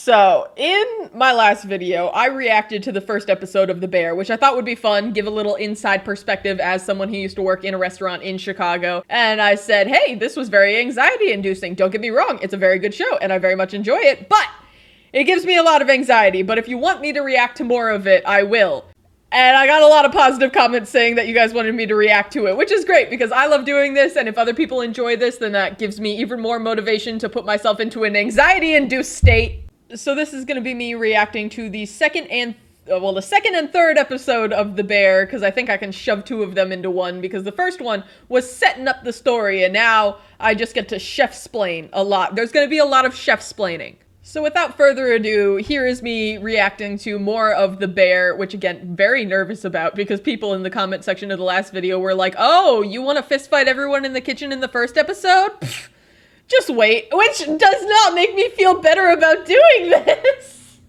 So, in my last video, I reacted to the first episode of The Bear, which I thought would be fun, give a little inside perspective as someone who used to work in a restaurant in Chicago. And I said, hey, this was very anxiety-inducing. Don't get me wrong, it's a very good show, and I very much enjoy it, but it gives me a lot of anxiety. But if you want me to react to more of it, I will. And I got a lot of positive comments saying that you guys wanted me to react to it, which is great because I love doing this, and if other people enjoy this, then that gives me even more motivation to put myself into an anxiety-induced state. So this is going to be me reacting to the second and third episode of The Bear, because I think I can shove two of them into one, because the first one was setting up the story, and now I just get to chef-splain a lot. There's going to be a lot of chef-splaining. So without further ado, here is me reacting to more of The Bear, which again, very nervous about, because people in the comment section of the last video were like, oh, you want to fistfight everyone in the kitchen in the first episode? Pfft. Just wait, which does not make me feel better about doing this.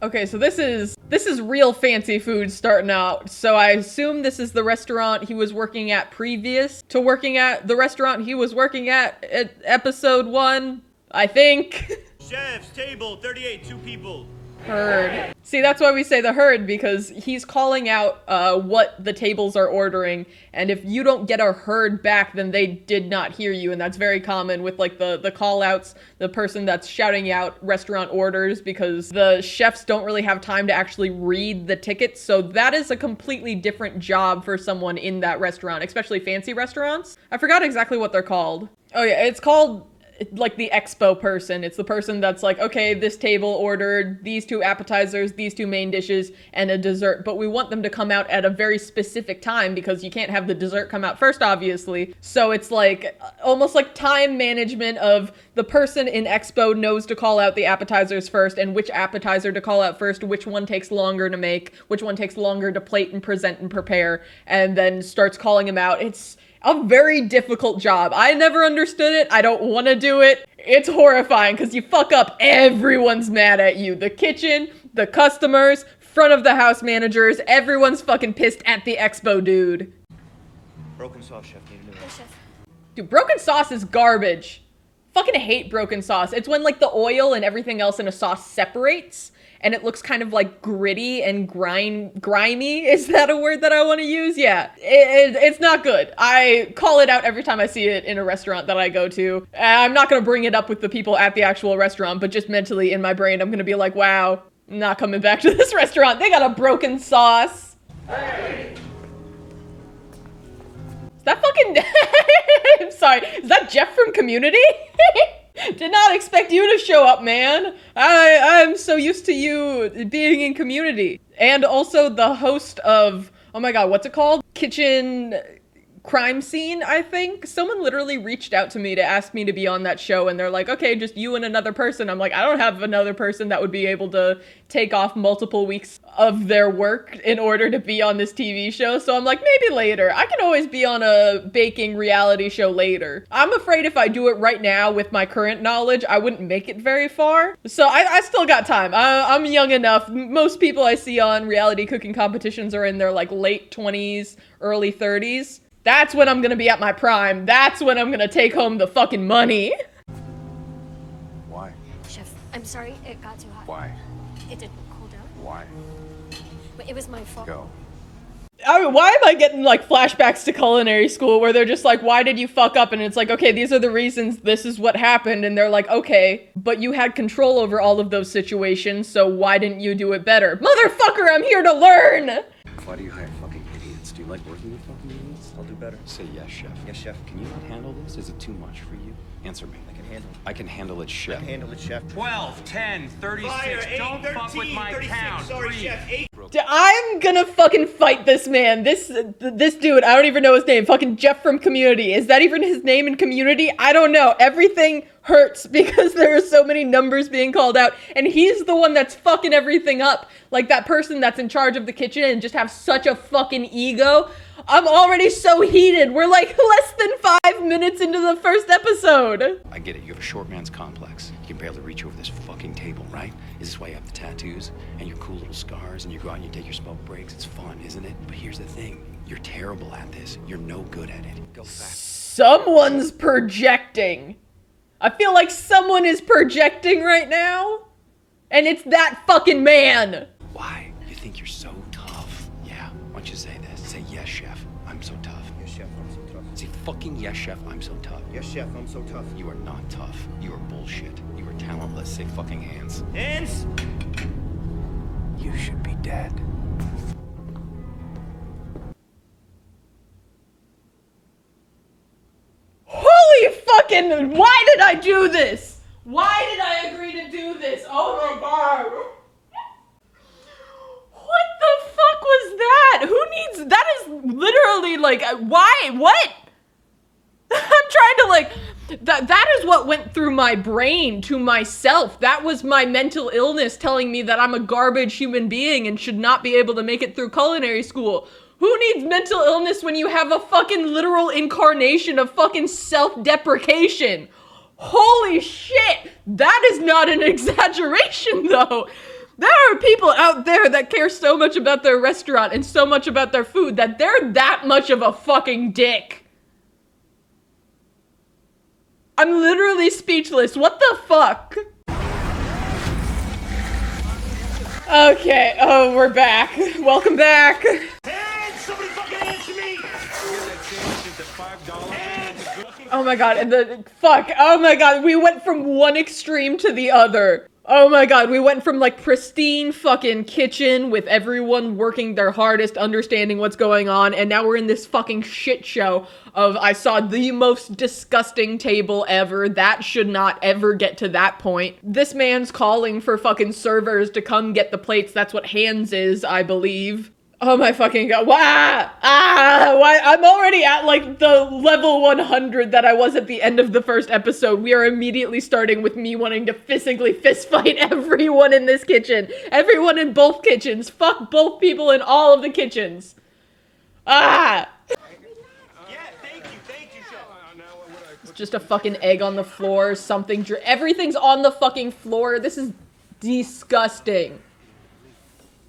Okay, so this is real fancy food starting out. So I assume this is the restaurant he was working at previous to working at the restaurant he was working at episode 1, I think. Chef's table 38, 2 people. Herd. See, that's why we say the herd, because he's calling out what the tables are ordering, and if you don't get a herd back, then they did not hear you, and that's very common with like the call outs, the person that's shouting out restaurant orders, because the chefs don't really have time to actually read the tickets, so that is a completely different job for someone in that restaurant, especially fancy restaurants. I forgot exactly what they're called. Oh yeah, it's called like the expo person. It's the person that's like, okay, this table ordered these 2 appetizers, these 2 main dishes, and a dessert, but we want them to come out at a very specific time because you can't have the dessert come out first, obviously. So it's like almost like time management of the person in expo knows to call out the appetizers first and which appetizer to call out first, which one takes longer to make, which one takes longer to plate and present and prepare, and then starts calling them out. It's a very difficult job. I never understood it. I don't want to do it. It's horrifying because you fuck up, everyone's mad at you. The kitchen, the customers, front of the house managers, everyone's fucking pissed at the expo dude. Broken sauce, chef. Need a new one. Yes, chef. Dude, broken sauce is garbage. Fucking hate broken sauce. It's when like the oil and everything else in a sauce separates and it looks kind of like gritty and grimy. Is that a word that I want to use? Yeah, it's not good. I call it out every time I see it in a restaurant that I go to. I'm not going to bring it up with the people at the actual restaurant, but just mentally in my brain, I'm going to be like, wow, I'm not coming back to this restaurant. They got a broken sauce. Hey. Is that fucking... I'm sorry. Is that Jeff from Community? Did not expect you to show up, man. I'm so used to you being in Community. And also the host of, oh my god, what's it called? Kitchen Crime Scene, I think. Someone literally reached out to me to ask me to be on that show, and they're like, okay, just you and another person. I'm like, I don't have another person that would be able to take off multiple weeks of their work in order to be on this TV show. So I'm like, maybe later. I can always be on a baking reality show later. I'm afraid if I do it right now with my current knowledge, I wouldn't make it very far. So I still got time. I'm young enough. Most people I see on reality cooking competitions are in their like late 20s, early 30s. That's when I'm gonna be at my prime. That's when I'm gonna take home the fucking money. Why? Chef, I'm sorry it got too hot. Why? It didn't cool down. Why? But it was my fault. Go. I mean, why am I getting like flashbacks to culinary school where they're just like, why did you fuck up? And it's like, okay, these are the reasons, this is what happened. And they're like, okay, but you had control over all of those situations, so why didn't you do it better? Motherfucker, I'm here to learn! Why do you hire fucking idiots? Do you like working with fucking idiots? I'll do better. Say yes, chef. Yes, chef. Can you not handle this? Is it too much for you? Answer me. I can handle it. I can handle it, chef. I can handle it, chef. 12, 10, 36, Fire, 8, don't 13, fuck with my 36. count. Sorry, 3. chef. 8. I'm gonna fucking fight this man. This dude, I don't even know his name. Fucking Jeff from Community. Is that even his name in Community? I don't know. Everything hurts because there are so many numbers being called out, and he's the one that's fucking everything up. Like that person that's in charge of the kitchen and just have such a fucking ego. I'm already so heated. We're like less than 5 minutes into the first episode. I get it. You have a short man's complex. You can barely reach over this fucking table, right? Is this why you have the tattoos and your cool little scars and you go out and you take your smoke breaks? It's fun, isn't it? But here's the thing. You're terrible at this. You're no good at it. Go back. Someone's projecting. I feel like someone is projecting right now, and it's that fucking man. Why? You think you're so tough? Yeah. Why don't you say this? Say, yes, chef. I'm so tough. Yes, chef, I'm so tough. Say, fucking yes, chef. I'm so tough. Yes, chef, I'm so tough. You are not tough. You are bullshit. You are talentless. Say fucking hands. Hands! You should be dead. Holy fucking, why did I do this? Why did I agree to do this? Oh my god. What the fuck was that? Who needs, that is literally like, why, what? I'm trying to like, that is what went through my brain to myself. That was my mental illness telling me that I'm a garbage human being and should not be able to make it through culinary school. Who needs mental illness when you have a fucking literal incarnation of fucking self-deprecation? Holy shit! That is not an exaggeration though. There are people out there that care so much about their restaurant and so much about their food that they're that much of a fucking dick. I'm literally speechless. What the fuck? Okay, oh, we're back. Welcome back. Hands! Somebody fucking answer me! Oh my god, and the, fuck, oh my god, we went from one extreme to the other. Oh my god, we went from like pristine fucking kitchen with everyone working their hardest, understanding what's going on, and now we're in this fucking shit show of I saw the most disgusting table ever. That should not ever get to that point. This man's calling for fucking servers to come get the plates. That's what hands is, I believe. Oh my fucking god. Why? Why? I'm already at like the level 100 that I was at the end of the first episode. We are immediately starting with me wanting to physically fistfight everyone in this kitchen. Everyone in both kitchens. Fuck both people in all of the kitchens. Yeah, thank you, chef. It's just a fucking egg on the floor, something, everything's on the fucking floor. This is disgusting.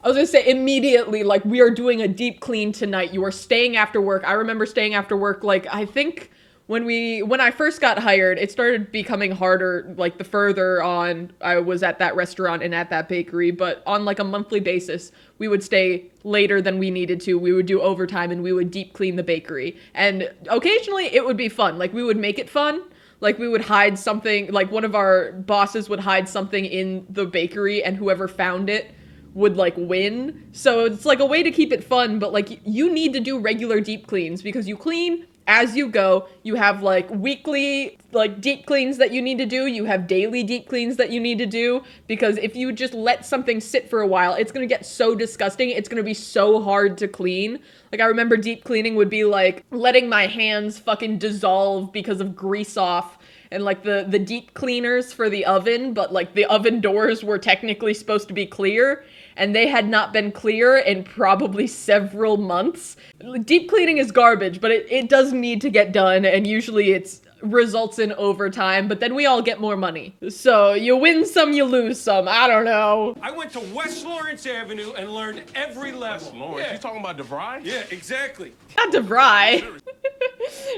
I was gonna say immediately, like, we are doing a deep clean tonight. You are staying after work. I remember staying after work, like, I think when I first got hired, it started becoming harder, like, the further on I was at that restaurant and at that bakery, but on, like, a monthly basis, we would stay later than we needed to. We would do overtime and we would deep clean the bakery. And occasionally, it would be fun. Like, we would make it fun. Like, we would hide something, like, one of our bosses would hide something in the bakery, and whoever found it would like win. So it's like a way to keep it fun, but like you need to do regular deep cleans because you clean as you go. You have like weekly like deep cleans that you need to do. You have daily deep cleans that you need to do because if you just let something sit for a while, it's going to get so disgusting. It's going to be so hard to clean. Like I remember deep cleaning would be like letting my hands fucking dissolve because of grease off. And like the deep cleaners for the oven, but like the oven doors were technically supposed to be clear and they had not been clear in probably several months. Deep cleaning is garbage, but it does need to get done and usually it's results in overtime, but then we all get more money. So you win some, you lose some. I don't know. I went to West Lawrence Avenue and learned every level. West Lawrence? Yeah. You talking about DeVry? Yeah, exactly. Not DeVry.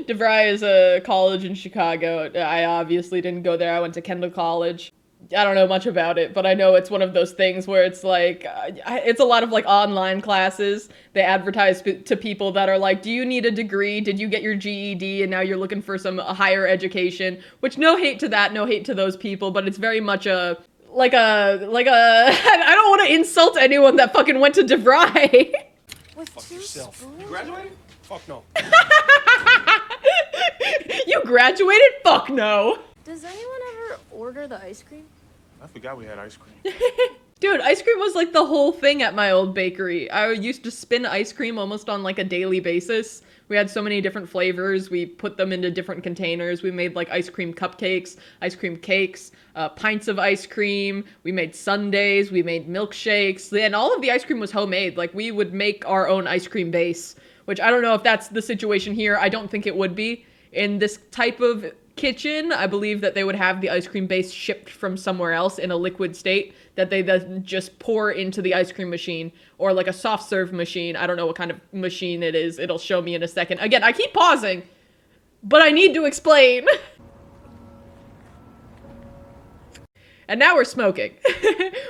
DeVry is a college in Chicago. I obviously didn't go there. I went to Kendall College. I don't know much about it, but I know it's one of those things where it's like, it's a lot of like online classes. They advertise to people that are like, do you need a degree? Did you get your GED? And now you're looking for some higher education, which no hate to that, no hate to those people, but it's very much I don't want to insult anyone that fucking went to DeVry. With Fuck two yourself. spoons? You graduated? Fuck no. You graduated? Fuck no. Does anyone ever order the ice cream? I forgot we had ice cream. Dude, ice cream was like the whole thing at my old bakery. I used to spin ice cream almost on like a daily basis. We had so many different flavors. We put them into different containers. We made like ice cream cupcakes, ice cream cakes, pints of ice cream. We made sundaes. We made milkshakes. And all of the ice cream was homemade. Like we would make our own ice cream base, which I don't know if that's the situation here. I don't think it would be. In this type of kitchen, I believe that they would have the ice cream base shipped from somewhere else in a liquid state that they then just pour into the ice cream machine or like a soft serve machine. I don't know what kind of machine it is. It'll show me in a second. Again, I keep pausing, but I need to explain. And now we're smoking,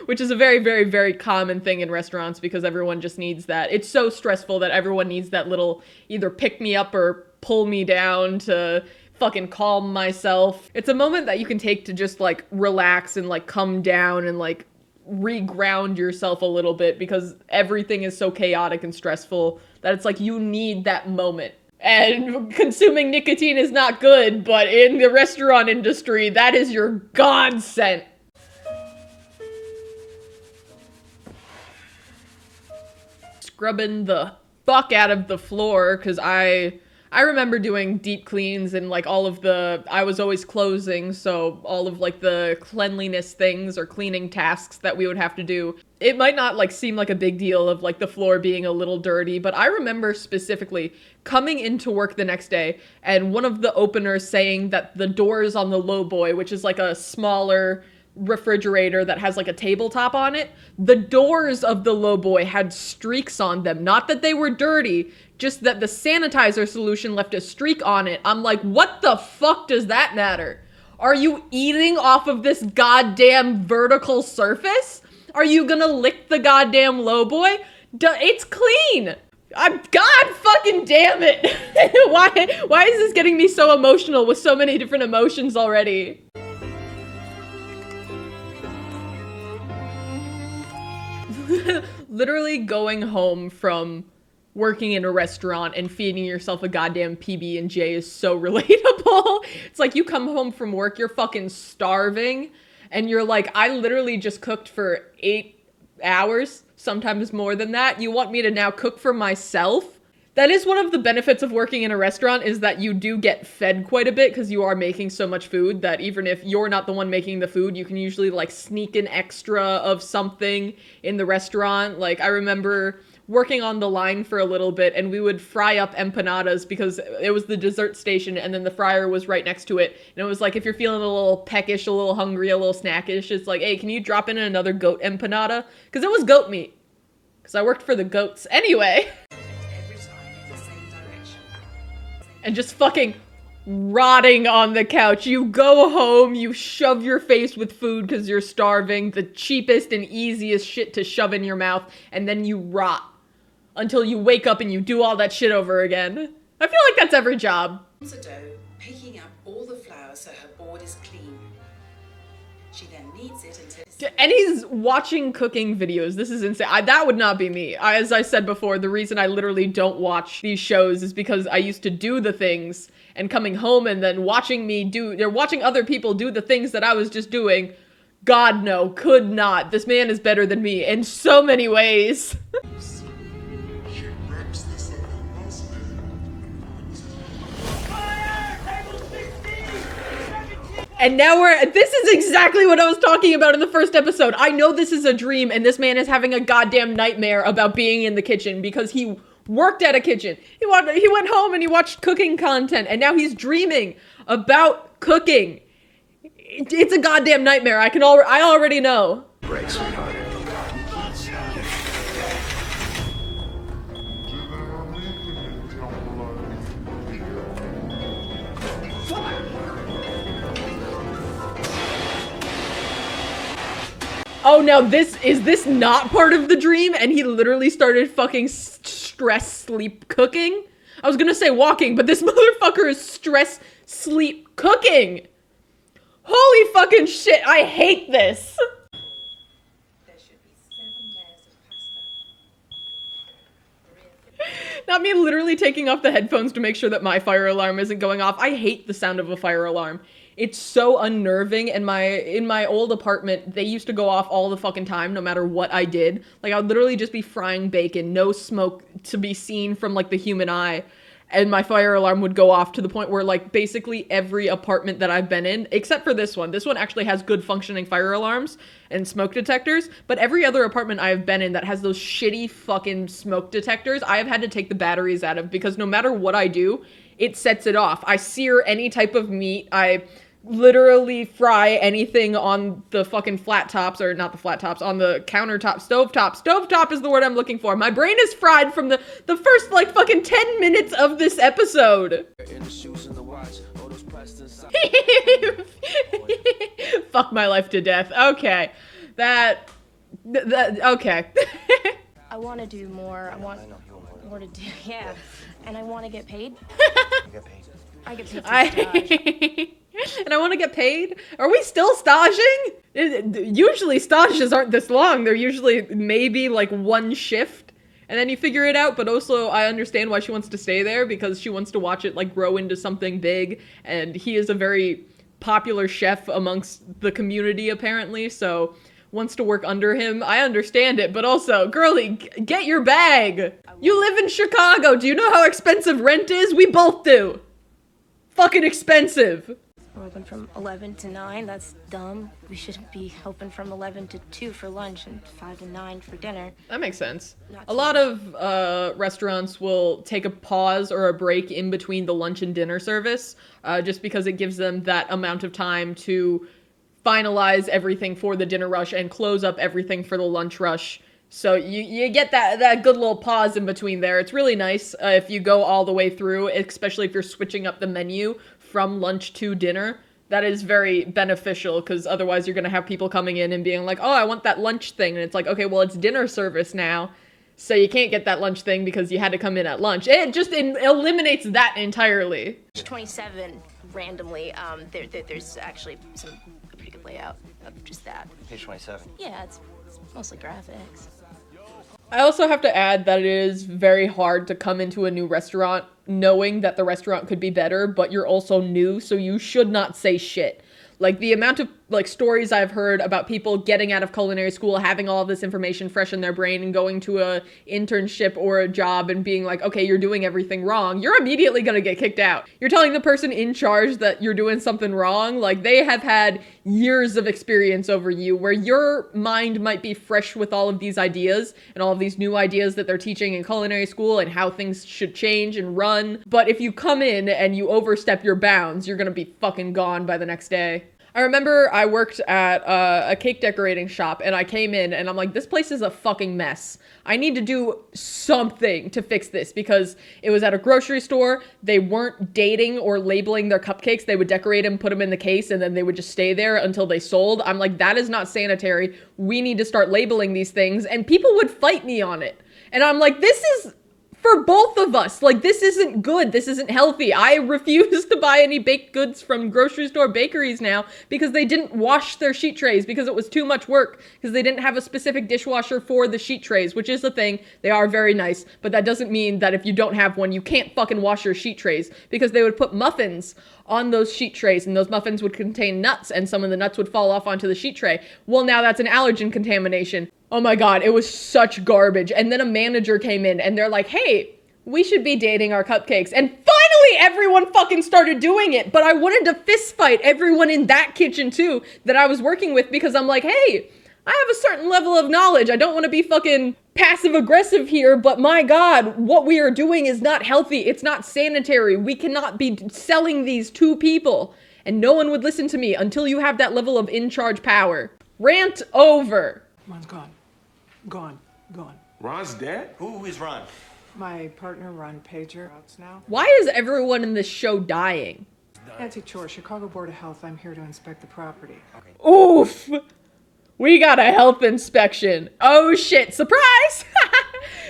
which is a very, very, very common thing in restaurants because everyone just needs that. It's so stressful that everyone needs that little either pick me up or pull me down to fucking calm myself. It's a moment that you can take to just like relax and like come down and like reground yourself a little bit because everything is so chaotic and stressful that it's like you need that moment. And consuming nicotine is not good, but in the restaurant industry, that is your godsend. Scrubbing the fuck out of the floor, because I remember doing deep cleans and like all of the, I was always closing, so all of like the cleanliness things or cleaning tasks that we would have to do. It might not like seem like a big deal of like the floor being a little dirty, but I remember specifically coming into work the next day and one of the openers saying that the doors on the lowboy, which is like a smaller refrigerator that has like a tabletop on it, the doors of the lowboy had streaks on them. Not that they were dirty, just that the sanitizer solution left a streak on it. I'm like, what the fuck does that matter? Are you eating off of this goddamn vertical surface? Are you gonna lick the goddamn lowboy? It's clean. God fucking damn it. Why is this getting me so emotional with so many different emotions already? Literally going home from working in a restaurant and feeding yourself a goddamn PB&J is so relatable. It's like you come home from work, you're fucking starving, and you're like, I literally just cooked for 8 hours, sometimes more than that. You want me to now cook for myself? That is one of the benefits of working in a restaurant, is that you do get fed quite a bit because you are making so much food that even if you're not the one making the food, you can usually like sneak an extra of something in the restaurant. Like I remember working on the line for a little bit and we would fry up empanadas because it was the dessert station and then the fryer was right next to it. And it was like, if you're feeling a little peckish, a little hungry, a little snackish, it's like, hey, can you drop in another goat empanada? Because it was goat meat. Because I worked for the goats. Anyway. And just fucking rotting on the couch. You go home, you shove your face with food because you're starving, the cheapest and easiest shit to shove in your mouth, and then you rot until you wake up and you do all that shit over again. I feel like that's every job. Picking up all the flour so her board is clean. She then kneads it until... And he's watching cooking videos. This is insane. That would not be me. As I said before, the reason I literally don't watch these shows is because I used to do the things and coming home and then watching other people do the things that I was just doing. God, no, could not. This man is better than me in so many ways. And now this is exactly what I was talking about in the first episode. I know this is a dream and this man is having a goddamn nightmare about being in the kitchen because he worked at a kitchen. He went home and he watched cooking content and now he's dreaming about cooking. It's a goddamn nightmare. I already know. Break, sweetheart. Oh, now is this not part of the dream? And he literally started fucking stress sleep cooking? I was gonna say walking, but this motherfucker is stress sleep cooking! Holy fucking shit, I hate this! There should be 7 layers of pasta. Not me literally taking off the headphones to make sure that my fire alarm isn't going off. I hate the sound of a fire alarm. It's so unnerving, and in my old apartment, they used to go off all the fucking time, no matter what I did. Like, I would literally just be frying bacon, no smoke to be seen from, like, the human eye, and my fire alarm would go off to the point where, like, basically every apartment that I've been in, except for this one actually has good functioning fire alarms and smoke detectors, but every other apartment I have been in that has those shitty fucking smoke detectors, I have had to take the batteries out of, because no matter what I do, it sets it off. I sear any type of meat, I literally fry anything on the fucking flat tops, or not the flat tops, on the countertop, stovetop is the word I'm looking for. My brain is fried from the first like fucking 10 minutes of this episode. In the shoes and the watch, all those Prestons Fuck my life to death. Okay. Okay. I want to do more. I want more to do. Yeah. And I want to get paid. I get paid for stage. And I want to get paid? Are we still staging? Usually stages aren't this long. They're usually maybe like one shift. And then you figure it out, but also I understand why she wants to stay there because she wants to watch it like grow into something big. And he is a very popular chef amongst the community apparently, so wants to work under him. I understand it, but also, girlie, get your bag. You live in Chicago. Do you know how expensive rent is? We both do. Fucking expensive. We're open from 11 to 9. That's dumb. We should be open from 11 to 2 for lunch and 5 to 9 for dinner. That makes sense. Not A too lot much. of restaurants will take a pause or a break in between the lunch and dinner service, just because it gives them that amount of time to finalize everything for the dinner rush and close up everything for the lunch rush. So you get that good little pause in between there. It's really nice if you go all the way through, especially if you're switching up the menu from lunch to dinner. That is very beneficial because otherwise you're going to have people coming in and being like, oh, I want that lunch thing. And it's like, okay, well, it's dinner service now. So you can't get that lunch thing because you had to come in at lunch. It just eliminates that entirely. 27 randomly. There's actually a pretty good layout of just that. Page 27. Yeah, it's mostly graphics. I also have to add that it is very hard to come into a new restaurant knowing that the restaurant could be better, but you're also new, so you should not say shit. Like, the amount of, like, stories I've heard about people getting out of culinary school, having all of this information fresh in their brain and going to a internship or a job and being like, okay, you're doing everything wrong, you're immediately gonna get kicked out. You're telling the person in charge that you're doing something wrong, like, they have had years of experience over you, where your mind might be fresh with all of these ideas and all of these new ideas that they're teaching in culinary school and how things should change and run. But if you come in and you overstep your bounds, you're gonna be fucking gone by the next day. I remember I worked at a cake decorating shop and I came in and I'm like, this place is a fucking mess. I need to do something to fix this because it was at a grocery store. They weren't dating or labeling their cupcakes. They would decorate them, put them in the case, and then they would just stay there until they sold. I'm like, that is not sanitary. We need to start labeling these things. And people would fight me on it. And I'm like, this is for both of us. Like, this isn't good. This isn't healthy. I refuse to buy any baked goods from grocery store bakeries now because they didn't wash their sheet trays because it was too much work because they didn't have a specific dishwasher for the sheet trays, which is the thing. They are very nice, but that doesn't mean that if you don't have one, you can't fucking wash your sheet trays because they would put muffins on those sheet trays and those muffins would contain nuts and some of the nuts would fall off onto the sheet tray. Well, now that's an allergen contamination. Oh my God, it was such garbage. And then a manager came in and they're like, hey, we should be dating our cupcakes. And finally everyone fucking started doing it. But I wanted to fist fight everyone in that kitchen too that I was working with because I'm like, hey, I have a certain level of knowledge. I don't want to be fucking passive aggressive here, but my God, what we are doing is not healthy. It's not sanitary. We cannot be selling these to people. And no one would listen to me until you have that level of in-charge power. Rant over. Ron's gone. Gone. Ron's dead? Who is Ron? My partner, Ron Pager, out now. Why is everyone in this show dying? Nancy Chore, Chicago Board of Health. I'm here to inspect the property. Oof! We got a health inspection. Oh shit, surprise!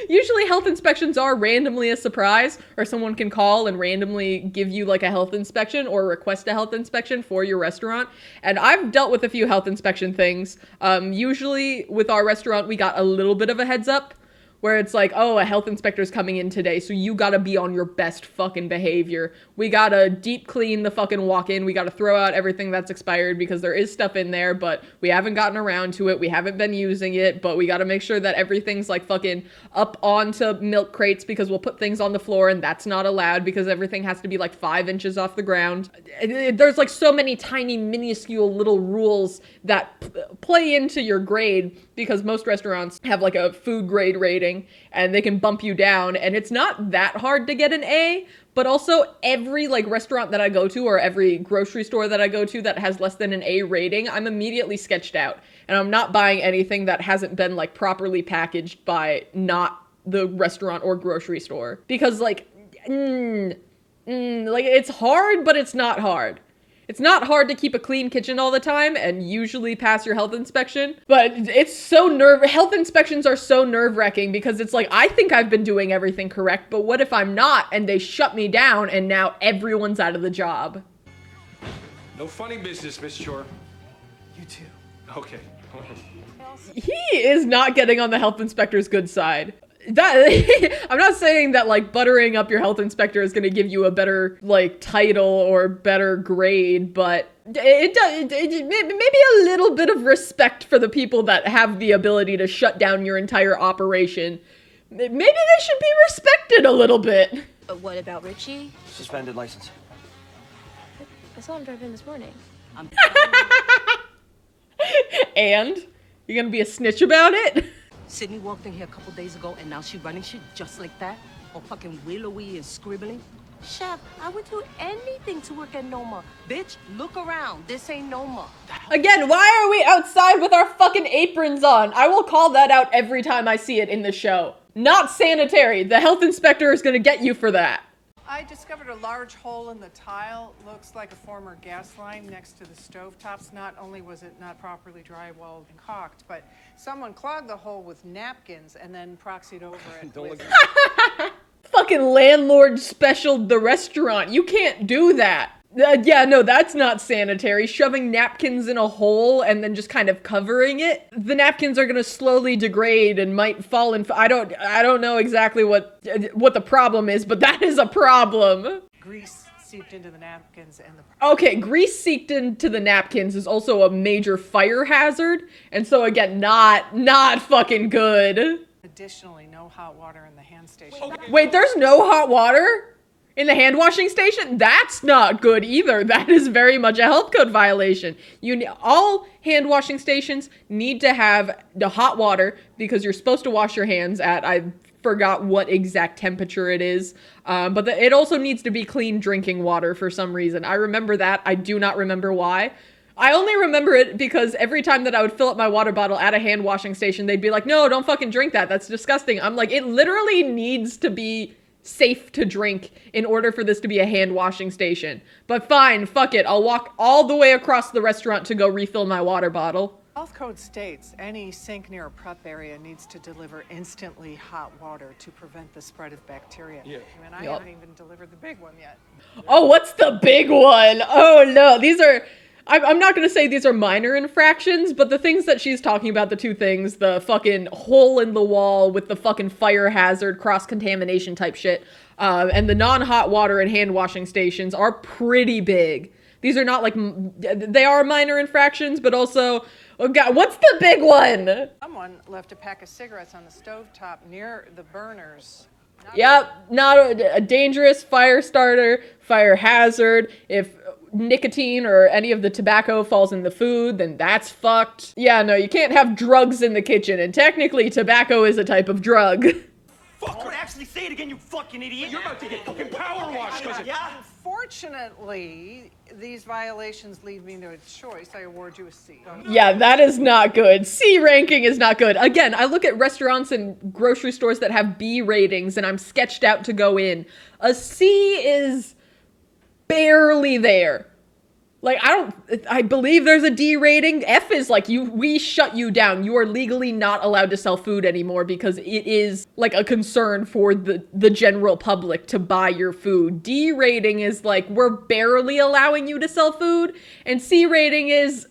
Usually health inspections are randomly a surprise, or someone can call and randomly give you like a health inspection or request a health inspection for your restaurant. And I've dealt with a few health inspection things. Usually with our restaurant, we got a little bit of a heads up where it's like, oh, a health inspector's coming in today, so you gotta be on your best fucking behavior. We gotta deep clean the fucking walk-in. We gotta throw out everything that's expired because there is stuff in there, but we haven't gotten around to it. We haven't been using it, but we gotta make sure that everything's like fucking up onto milk crates because we'll put things on the floor and that's not allowed because everything has to be like 5 inches off the ground. There's like so many tiny, minuscule little rules that play into your grade because most restaurants have like a food grade rating and they can bump you down, and it's not that hard to get an A, but also every like restaurant that I go to or every grocery store that I go to that has less than an A rating, I'm immediately sketched out, and I'm not buying anything that hasn't been like properly packaged by not the restaurant or grocery store because like it's hard, but it's not hard. It's not hard to keep a clean kitchen all the time and usually pass your health inspection, but it's so health inspections are so nerve-wracking because it's like, I think I've been doing everything correct, but what if I'm not and they shut me down and now everyone's out of the job? No funny business, Miss Shore. You too. Okay. He is not getting on the health inspector's good side. That I'm not saying that like buttering up your health inspector is going to give you a better like title or better grade, but it does maybe a little bit of respect for the people that have the ability to shut down your entire operation. Maybe they should be respected a little bit. But what about Richie? Suspended license. I saw him drive in this morning. And you're going to be a snitch about it? Sydney walked in here a couple days ago and now she running shit just like that? All fucking willowy and scribbling? Chef, I would do anything to work at Noma. Bitch, look around. This ain't Noma. Again, why are we outside with our fucking aprons on? I will call that out every time I see it in the show. Not sanitary. The health inspector is gonna get you for that. I discovered a large hole in the tile. Looks like a former gas line next to the stovetops. Not only was it not properly drywalled and caulked, but someone clogged the hole with napkins and then proxied over it with... Fucking landlord special the restaurant. You can't do that. Yeah, no, that's not sanitary. Shoving napkins in a hole and then just kind of covering it. The napkins are gonna slowly degrade and might fall in. I don't know exactly what the problem is, but that is a problem. Grease seeped into the napkins and the... Okay, grease seeped into the napkins is also a major fire hazard, and so again, not fucking good. Additionally, no hot water in the hand station. Wait, there's no hot water in the hand washing station? That's not good either. That is very much a health code violation. All hand washing stations need to have the hot water because you're supposed to wash your hands at, I forgot what exact temperature it is, but it also needs to be clean drinking water for some reason. I remember that. I do not remember why. I only remember it because every time that I would fill up my water bottle at a hand washing station, they'd be like, no, don't fucking drink that. That's disgusting. I'm like, it literally needs to be safe to drink in order for this to be a hand washing station. But fine, fuck it. I'll walk all the way across the restaurant to go refill my water bottle. Health code states any sink near a prep area needs to deliver instantly hot water to prevent the spread of bacteria. Yeah. And I haven't even delivered the big one yet. Oh, what's the big one? Oh no, these are... I'm not going to say these are minor infractions, but the things that she's talking about, the two things, the fucking hole in the wall with the fucking fire hazard, cross-contamination type shit, and the non-hot water and hand washing stations are pretty big. These are not like, they are minor infractions, but also, oh God, what's the big one? Someone left a pack of cigarettes on the stovetop near the burners. Yep, not a dangerous fire starter, fire hazard. If nicotine or any of the tobacco falls in the food, then that's fucked. Yeah, no, you can't have drugs in the kitchen, and technically tobacco is a type of drug. Fuck, actually say it again, you fucking idiot. You're about to get fucking power washed, cause Yeah. Unfortunately, these violations lead me to a choice. I award you a C. Yeah, that is not good. C ranking is not good. Again, I look at restaurants and grocery stores that have B ratings and I'm sketched out to go in. A C is barely there. Like, I believe there's a D rating. F is like, we shut you down. You are legally not allowed to sell food anymore because it is like a concern for the general public to buy your food. D rating is like, we're barely allowing you to sell food. And C rating is,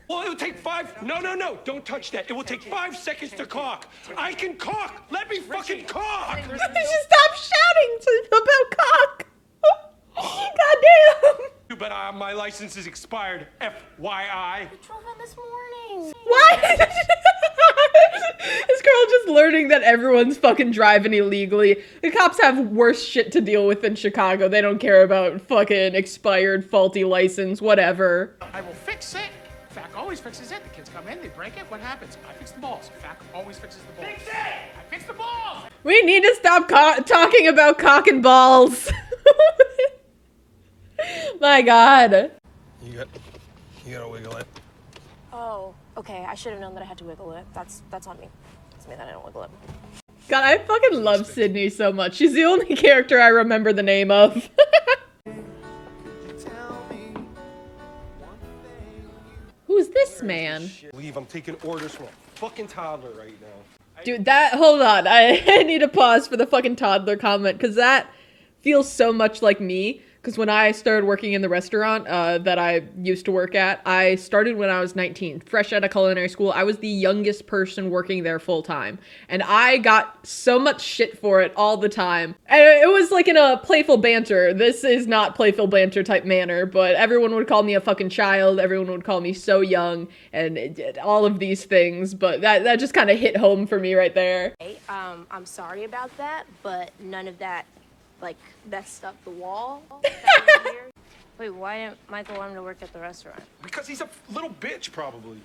well, it'll take no, don't touch that. It will take 5 seconds to caulk. I can caulk. Let me fucking caulk. Stop shouting about cock. God damn. But my license is expired. FYI. Drove in this morning. What? This girl just learning that everyone's fucking driving illegally. The cops have worse shit to deal with in Chicago. They don't care about fucking expired, faulty license, whatever. I will fix it. Fac always fixes it. The kids come in, they break it. What happens? I fix the balls. Fac always fixes the balls. Fix it! I fix the balls! We need to stop talking about cock and balls. My God. You gotta wiggle it. Oh, okay. I should have known that I had to wiggle it. That's on me. It's me that I don't wiggle it. God, I fucking love Sydney so much. She's the only character I remember the name of. this man? Leave, I'm taking orders from a fucking toddler right now. Dude, hold on. I need to pause for the fucking toddler comment, because that feels so much like me. Because when I started working in the restaurant that I used to work at, I started when I was 19, fresh out of culinary school. I was the youngest person working there full time. And I got so much shit for it all the time. And it was like in a playful banter. This is not playful banter type manner, but everyone would call me a fucking child. Everyone would call me so young and all of these things. But that just kind of hit home for me right there. Hey, I'm sorry about that, but none of that, like, messed up the wall. Wait, why didn't Michael want him to work at the restaurant? Because he's a little bitch, probably.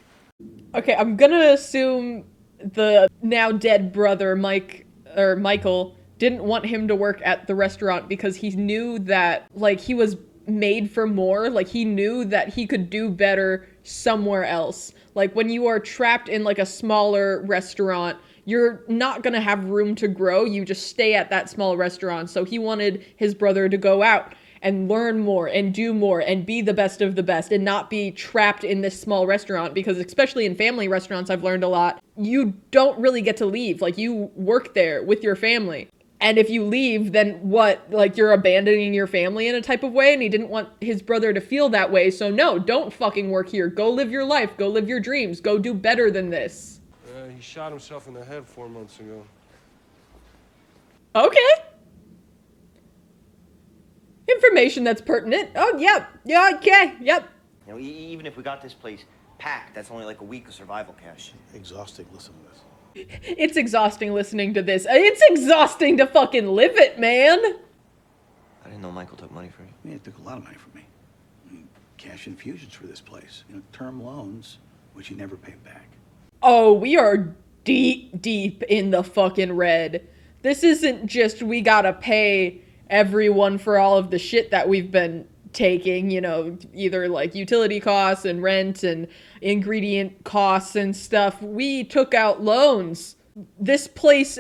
Okay, I'm gonna assume the now dead brother, Michael, didn't want him to work at the restaurant because he knew that, like, he was made for more. Like, he knew that he could do better somewhere else. Like, when you are trapped in, like, a smaller restaurant, you're not gonna have room to grow. You just stay at that small restaurant. So he wanted his brother to go out and learn more and do more and be the best of the best and not be trapped in this small restaurant, because especially in family restaurants, I've learned a lot, you don't really get to leave. Like, you work there with your family. And if you leave, then what? Like, you're abandoning your family in a type of way, and he didn't want his brother to feel that way. So no, don't fucking work here. Go live your life. Go live your dreams. Go do better than this. He shot himself in the head 4 months ago. Okay. Information that's pertinent. Oh, yep. Yeah, okay. Yep. You know, even if we got this place packed, that's only like a week of survival cash. Exhausting listening to this. It's exhausting listening to this. It's exhausting to fucking live it, man. I didn't know Michael took money from you. Yeah, he took a lot of money from me. I mean, cash infusions for this place. You know, term loans, which he never paid back. Oh, we are deep in the fucking red. This isn't just we gotta pay everyone for all of the shit that we've been taking, you know, either like utility costs and rent and ingredient costs and stuff. We took out loans. This place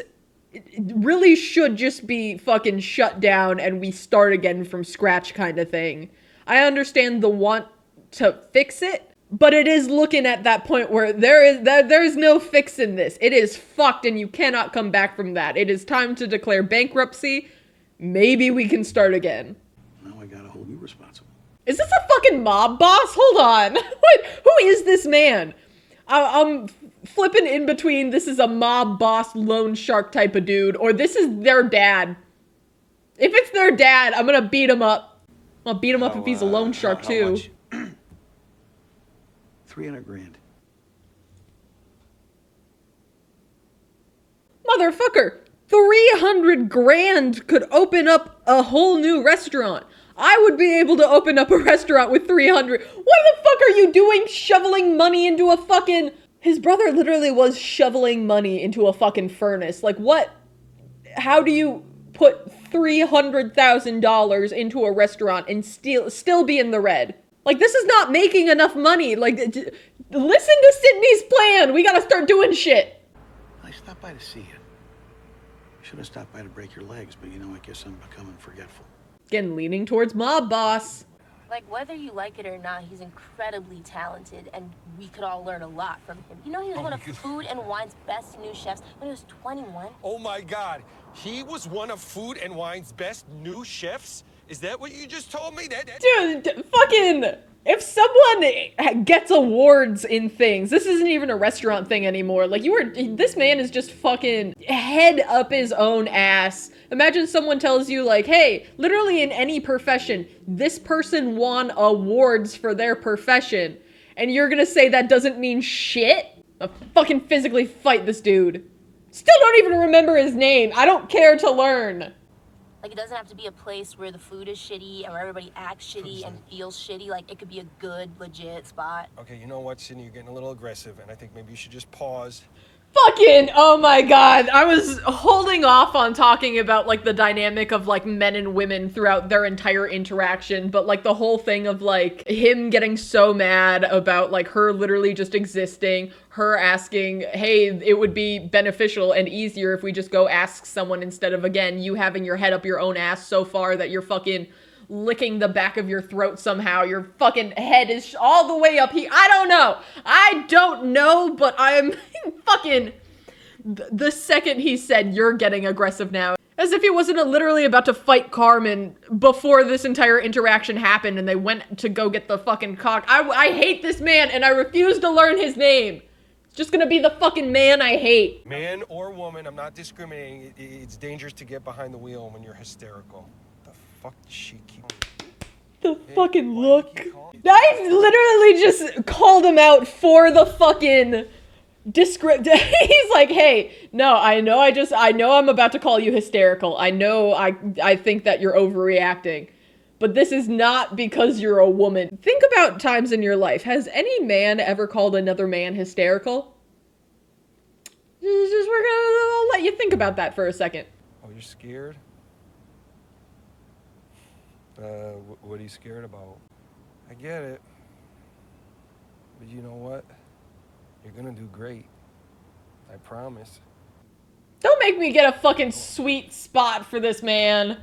really should just be fucking shut down and we start again from scratch kind of thing. I understand the want to fix it, but it is looking at that point where there is no fixing this. It is fucked and you cannot come back from that. It is time to declare bankruptcy. Maybe we can start again. Now I gotta hold you responsible. Is this a fucking mob boss? Hold on. What? Who is this man? I'm flipping in between this is a mob boss loan shark type of dude, or this is their dad. If it's their dad, I'm gonna beat him up. I'll beat him up if he's a loan shark too. 300 grand. Motherfucker, 300 grand could open up a whole new restaurant. I would be able to open up a restaurant with 300. What the fuck are you doing shoveling money into a fucking... His brother literally was shoveling money into a fucking furnace. Like, what? How do you put $300,000 into a restaurant and still be in the red? Like, this is not making enough money. Like, listen to Sydney's plan. We gotta start doing shit. I stopped by to see you. Should have stopped by to break your legs, but you know, I guess I'm becoming forgetful. Again, leaning towards mob boss. Like, whether you like it or not, he's incredibly talented, and we could all learn a lot from him. You know, he was one of Food and Wine's best new chefs when he was 21. Oh my God, he was one of Food and Wine's best new chefs? Is that what you just told me? Dude, fucking... If someone gets awards in things, this isn't even a restaurant thing anymore. Like, this man is just fucking head up his own ass. Imagine someone tells you, like, hey, literally in any profession, this person won awards for their profession. And you're gonna say that doesn't mean shit? I'll fucking physically fight this dude. Still don't even remember his name. I don't care to learn. Like, it doesn't have to be a place where the food is shitty and where everybody acts shitty and feels shitty. Like, it could be a good, legit spot. Okay, you know what, Sydney? You're getting a little aggressive, and I think maybe you should just pause. Fucking, oh my God. I was holding off on talking about, like, the dynamic of, like, men and women throughout their entire interaction, but, like, the whole thing of, like, him getting so mad about, like, her literally just existing, her asking, hey, it would be beneficial and easier if we just go ask someone instead of, again, you having your head up your own ass so far that you're fucking licking the back of your throat somehow. Your fucking head is all the way up here. I don't know, but I'm fucking... The second he said, you're getting aggressive now. As if he wasn't literally about to fight Carmen before this entire interaction happened and they went to go get the fucking cock. I hate this man and I refuse to learn his name. It's just gonna be the fucking man I hate. Man or woman, I'm not discriminating. It's dangerous to get behind the wheel when you're hysterical. The fuck does she keep... The fucking look. I literally just called him out for the fucking... He's like, hey, no, I know I'm about to call you hysterical. I know I think that you're overreacting. But this is not because you're a woman. Think about times in your life. Has any man ever called another man hysterical? I'll let you think about that for a second. Oh, you're scared? What are you scared about? I get it. But you know what? You're gonna do great. I promise. Don't make me get a fucking sweet spot for this man.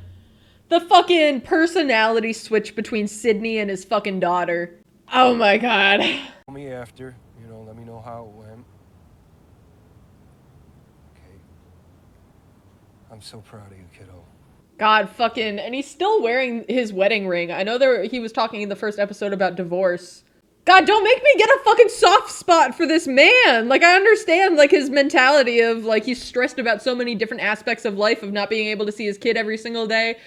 The fucking personality switch between Sydney and his fucking daughter. Oh my god. Call me after, let me know how it went. Okay. I'm so proud of you, kiddo. God fucking, and he's still wearing his wedding ring. I know he was talking in the first episode about divorce. God, don't make me get a fucking soft spot for this man. Like, I understand, like, his mentality of, like, he's stressed about so many different aspects of life, of not being able to see his kid every single day,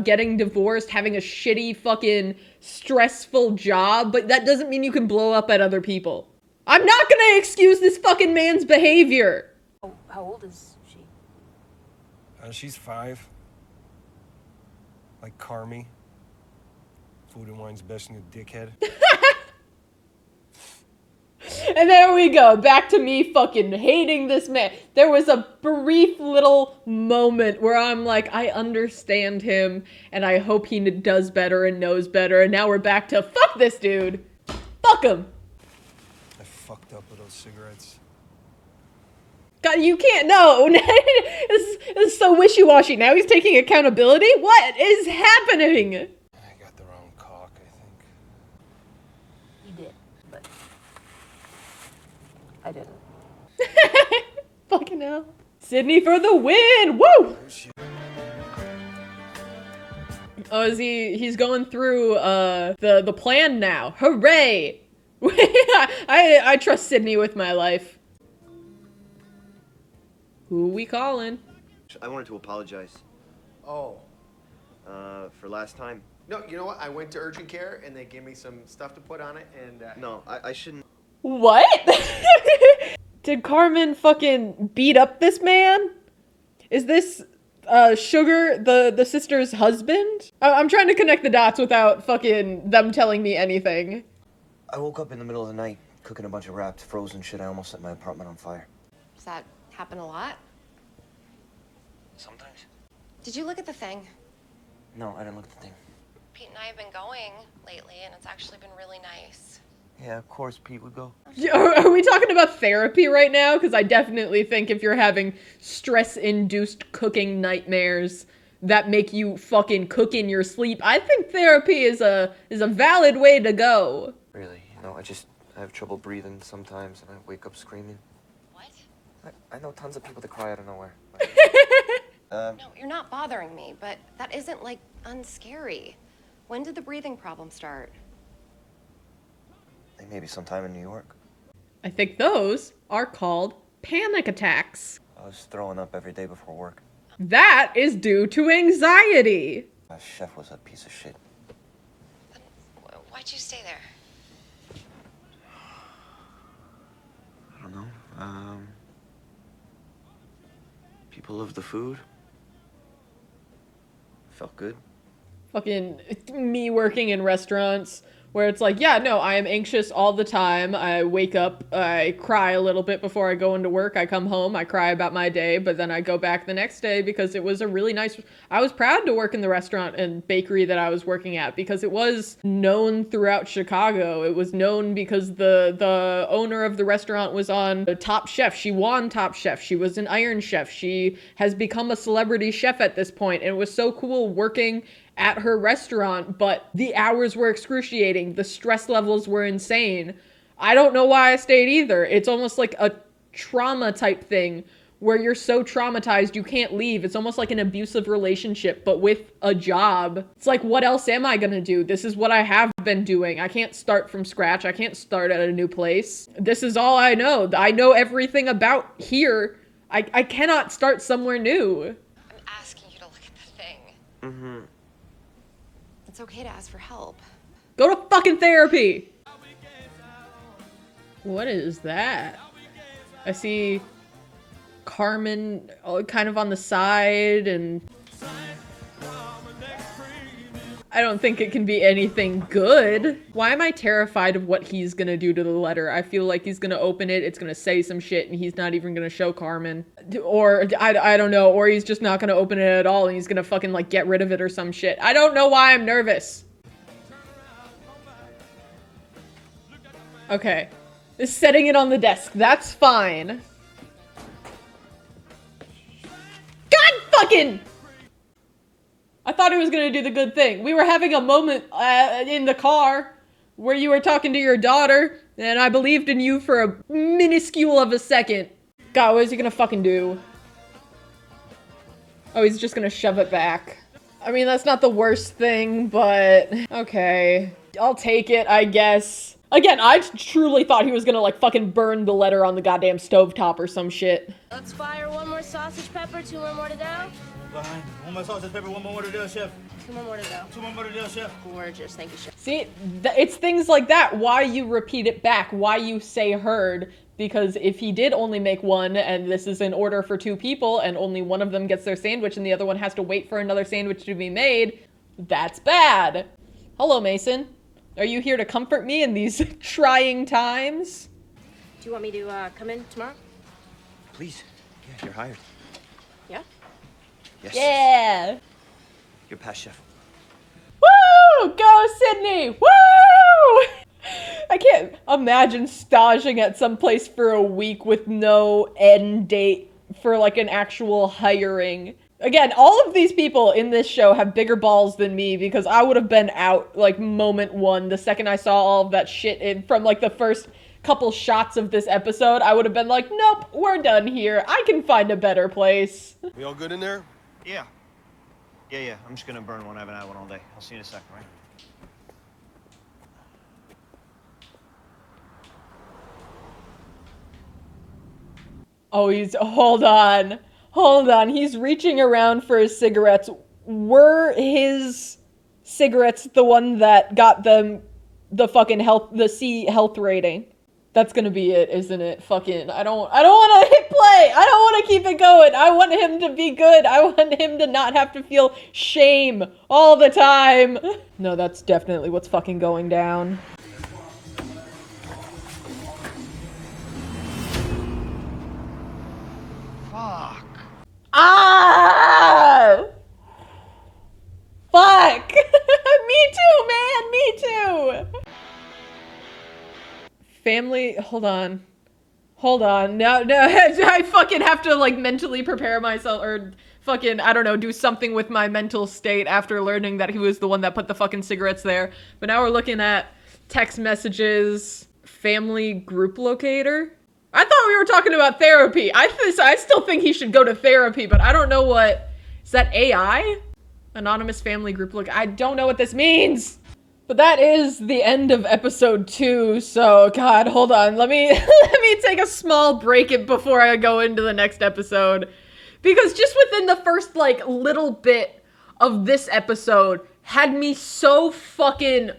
getting divorced, having a shitty fucking stressful job, but that doesn't mean you can blow up at other people. I'm not gonna excuse this fucking man's behavior. How old is she? She's 5. Like Carmi. Food and wine's best in the dickhead. And there we go, back to me fucking hating this man. There was a brief little moment where I'm like, I understand him, and I hope he does better and knows better, and now we're back to, fuck this dude. Fuck him. I fucked up with those cigarettes. God, you can't, no. This is so wishy-washy. Now he's taking accountability? What is happening? I got the wrong cock, I think. You did, but I didn't. Fucking hell. Sydney for the win! Woo! Oh, he's going through the plan now. Hooray! I trust Sydney with my life. Who we calling? I wanted to apologize. Oh. For last time. No, you know what? I went to urgent care and they gave me some stuff to put on it and... No, I shouldn't... What? Did Carmen fucking beat up this man? Is this Sugar, the sister's husband? I'm trying to connect the dots without fucking them telling me anything. I woke up in the middle of the night, cooking a bunch of wrapped frozen shit. I almost set my apartment on fire. Does that happen a lot? Sometimes. Did you look at the thing? No, I didn't look at the thing. Pete and I have been going lately, and it's actually been really nice. Yeah, of course Pete would go. Are we talking about therapy right now? Because I definitely think if you're having stress-induced cooking nightmares that make you fucking cook in your sleep, I think therapy is a valid way to go. Really, I have trouble breathing sometimes, and I wake up screaming. What? I know tons of people that cry out of nowhere. No, you're not bothering me, but that isn't, like, unscary. When did the breathing problem start? Maybe sometime in New York. I think those are called panic attacks. I was throwing up every day before work. That is due to anxiety. My chef was a piece of shit. Then why'd you stay there? I don't know. People love the food. Felt good. Fucking me working in restaurants where it's like, yeah, no, I am anxious all the time. I wake up, I cry a little bit before I go into work. I come home, I cry about my day, but then I go back the next day because it was a really nice... I was proud to work in the restaurant and bakery that I was working at because it was known throughout Chicago. It was known because the owner of the restaurant was on Top Chef. She won Top Chef. She was an Iron Chef. She has become a celebrity chef at this point, and it was so cool working at her restaurant, but the hours were excruciating. The stress levels were insane. I don't know why I stayed either. It's almost like a trauma type thing where you're so traumatized you can't leave. It's almost like an abusive relationship, but with a job. It's like, what else am I gonna do? This is what I have been doing. I can't start from scratch. I can't start at a new place. This is all I know. I know everything about here. I cannot start somewhere new. I'm asking you to look at the thing. Mm-hmm. It's okay to ask for help. Go to fucking therapy! What is that? I see Carmen kind of on the side, and I don't think it can be anything good. Why am I terrified of what he's gonna do to the letter? I feel like he's gonna open it, it's gonna say some shit, and he's not even gonna show Carmen. Or, I don't know, or he's just not gonna open it at all, and he's gonna fucking, like, get rid of it or some shit. I don't know why I'm nervous. Okay. Just setting it on the desk. That's fine. God fucking! I thought he was gonna do the good thing. We were having a moment in the car where you were talking to your daughter, and I believed in you for a minuscule of a second. God, what is he gonna fucking do? Oh, he's just gonna shove it back. I mean, that's not the worst thing, but okay. I'll take it, I guess. Again, I truly thought he was gonna, like, fucking burn the letter on the goddamn stovetop or some shit. Let's fire one more sausage pepper, 2 more to go. Behind. One more sausage pepper, 1 more to do, chef. 2 more to go. 2 more to do, chef. Gorgeous, thank you, chef. See, it's things like that, why you repeat it back, why you say heard, because if he did only make one, and this is an order for 2 people, and only one of them gets their sandwich and the other one has to wait for another sandwich to be made, that's bad. Hello, Mason. Are you here to comfort me in these trying times? Do you want me to come in tomorrow? Please. Yeah, you're hired. Yeah? Yes. Yeah! You're past chef. Woo! Go, Sydney! Woo! I can't imagine staging at some place for a week with no end date for, like, an actual hiring. Again, all of these people in this show have bigger balls than me, because I would have been out, like, moment one. The second I saw all of that shit from, like, the first couple shots of this episode, I would have been like, nope, we're done here. I can find a better place. We all good in there? Yeah. Yeah. I'm just gonna burn one. I haven't had one all day. I'll see you in a second, right? Oh, hold on. Hold on, he's reaching around for his cigarettes. Were his cigarettes the one that got them the fucking the C health rating? That's gonna be it, isn't it? Fucking, I don't want to hit play. I don't want to keep it going. I want him to be good. I want him to not have to feel shame all the time. No, that's definitely what's fucking going down. Fuck. Ah! Fuck! Me too, man! Me too! Family, hold on. Hold on. No, I fucking have to, like, mentally prepare myself, or fucking, I don't know, do something with my mental state after learning that he was the one that put the fucking cigarettes there. But now we're looking at text messages, family group locator. I thought we were talking about therapy. I still think he should go to therapy, but I don't know what... Is that AI? Anonymous family group look. I don't know what this means! But that is the end of episode 2, so God, hold on. Let me take a small break before I go into the next episode. Because just within the first, like, little bit of this episode had me so fucking...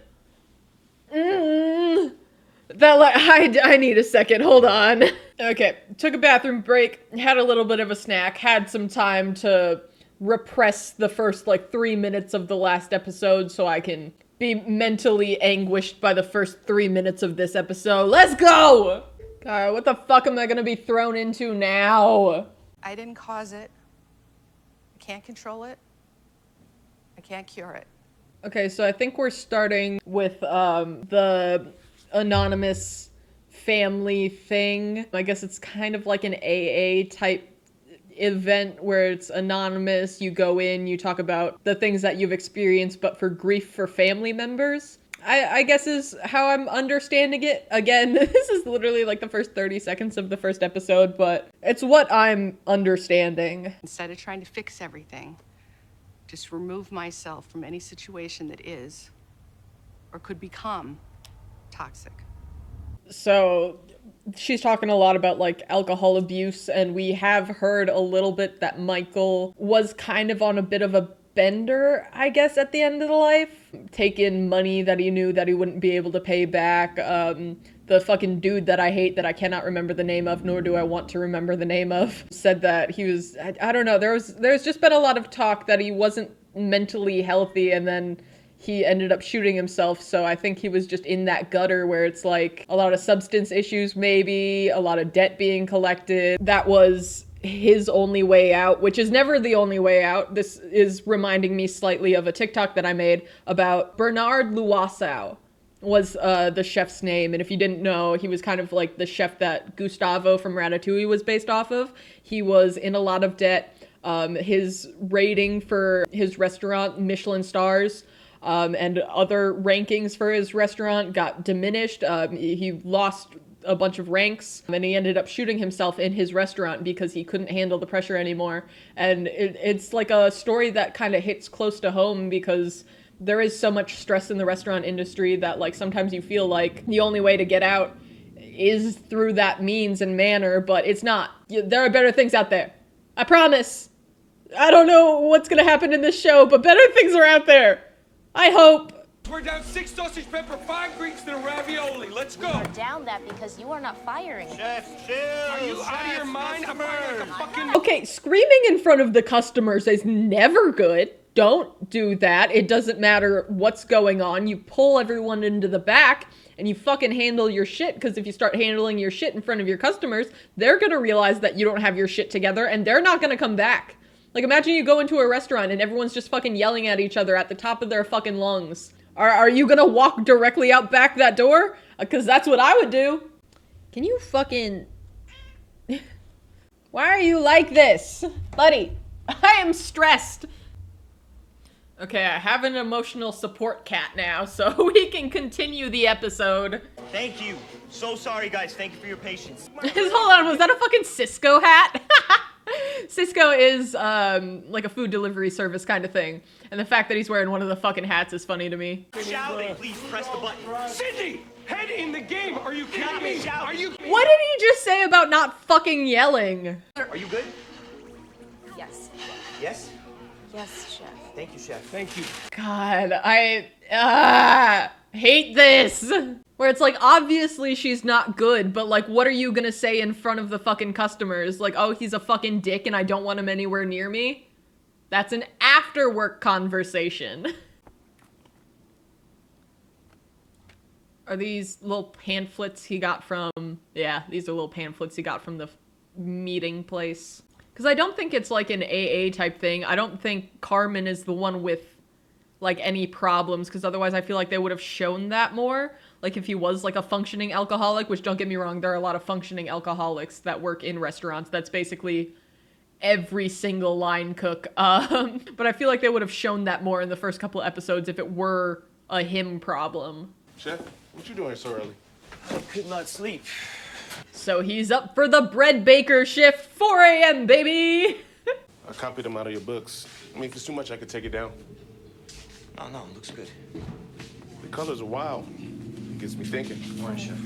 that, like, I need a second, hold on. Okay, took a bathroom break, had a little bit of a snack, had some time to repress the first, like, 3 minutes of the last episode so I can be mentally anguished by the first 3 minutes of this episode. Let's go! God, what the fuck am I gonna be thrown into now? I didn't cause it. I can't control it. I can't cure it. Okay, so I think we're starting with the anonymous family thing. I guess it's kind of like an AA type event where it's anonymous. You go in, you talk about the things that you've experienced, but for grief for family members. I guess is how I'm understanding it. Again, this is literally like the first 30 seconds of the first episode, but it's what I'm understanding. Instead of trying to fix everything, just remove myself from any situation that is or could become toxic. So she's talking a lot about like alcohol abuse, and we have heard a little bit that Michael was kind of on a bit of a bender, I guess, at the end of the life. Taking money that he knew that he wouldn't be able to pay back. The fucking dude that I hate that I cannot remember the name of, nor do I want to remember the name of, said that he was, I don't know, there's just been a lot of talk that he wasn't mentally healthy, and then he ended up shooting himself. So I think he was just in that gutter where it's like a lot of substance issues, maybe a lot of debt being collected. That was his only way out, which is never the only way out. This is reminding me slightly of a TikTok that I made about Bernard Luasau was the chef's name. And if you didn't know, he was kind of like the chef that Gustavo from Ratatouille was based off of. He was in a lot of debt. His rating for his restaurant, Michelin stars, and other rankings for his restaurant got diminished. He lost a bunch of ranks, and he ended up shooting himself in his restaurant because he couldn't handle the pressure anymore. And it's like a story that kind of hits close to home because there is so much stress in the restaurant industry that like sometimes you feel like the only way to get out is through that means and manner, but it's not. There are better things out there. I promise. I don't know what's gonna happen in this show, but better things are out there. I hope. We're down 6 sausage pepper, 5 Greeks, and a ravioli. Let's go. You are down that because you are not firing. Chef, chill. Are you out of your mind? I'm firing like a fucking... Okay, screaming in front of the customers is never good. Don't do that. It doesn't matter what's going on. You pull everyone into the back and you fucking handle your shit, because if you start handling your shit in front of your customers, they're gonna realize that you don't have your shit together and they're not gonna come back. Like, imagine you go into a restaurant and everyone's just fucking yelling at each other at the top of their fucking lungs. Are you gonna walk directly out back that door? Because that's what I would do. Can you fucking... Why are you like this? Buddy, I am stressed. Okay, I have an emotional support cat now, so we can continue the episode. Thank you. So sorry, guys. Thank you for your patience. Hold on, was that a fucking Cisco hat? Cisco is like a food delivery service kind of thing. And the fact that he's wearing one of the fucking hats is funny to me. Shouting, please press the button. Sydney, head in the game. Are you kidding me? Are you? What did he just say about not fucking yelling? Are you good? Yes. Yes? Yes, chef. Thank you, chef. Thank you. God, I hate this. Where it's like, obviously she's not good, but like, what are you gonna say in front of the fucking customers? Like, oh, he's a fucking dick and I don't want him anywhere near me? That's an after-work conversation. Are these little pamphlets he got from... Yeah, these are little pamphlets he got from the meeting place. Because I don't think it's like an AA type thing. I don't think Carmen is the one with like any problems, because otherwise I feel like they would have shown that more. Like if he was like a functioning alcoholic, which don't get me wrong, there are a lot of functioning alcoholics that work in restaurants. That's basically every single line cook. But I feel like they would have shown that more in the first couple of episodes if it were a him problem. Chef, what you doing so early? I could not sleep. So he's up for the bread baker shift, 4 a.m. baby! I copied them out of your books. I mean, if it's too much, I could take it down. No, it looks good. The colors are wild. It gets me thinking. Morning, chef.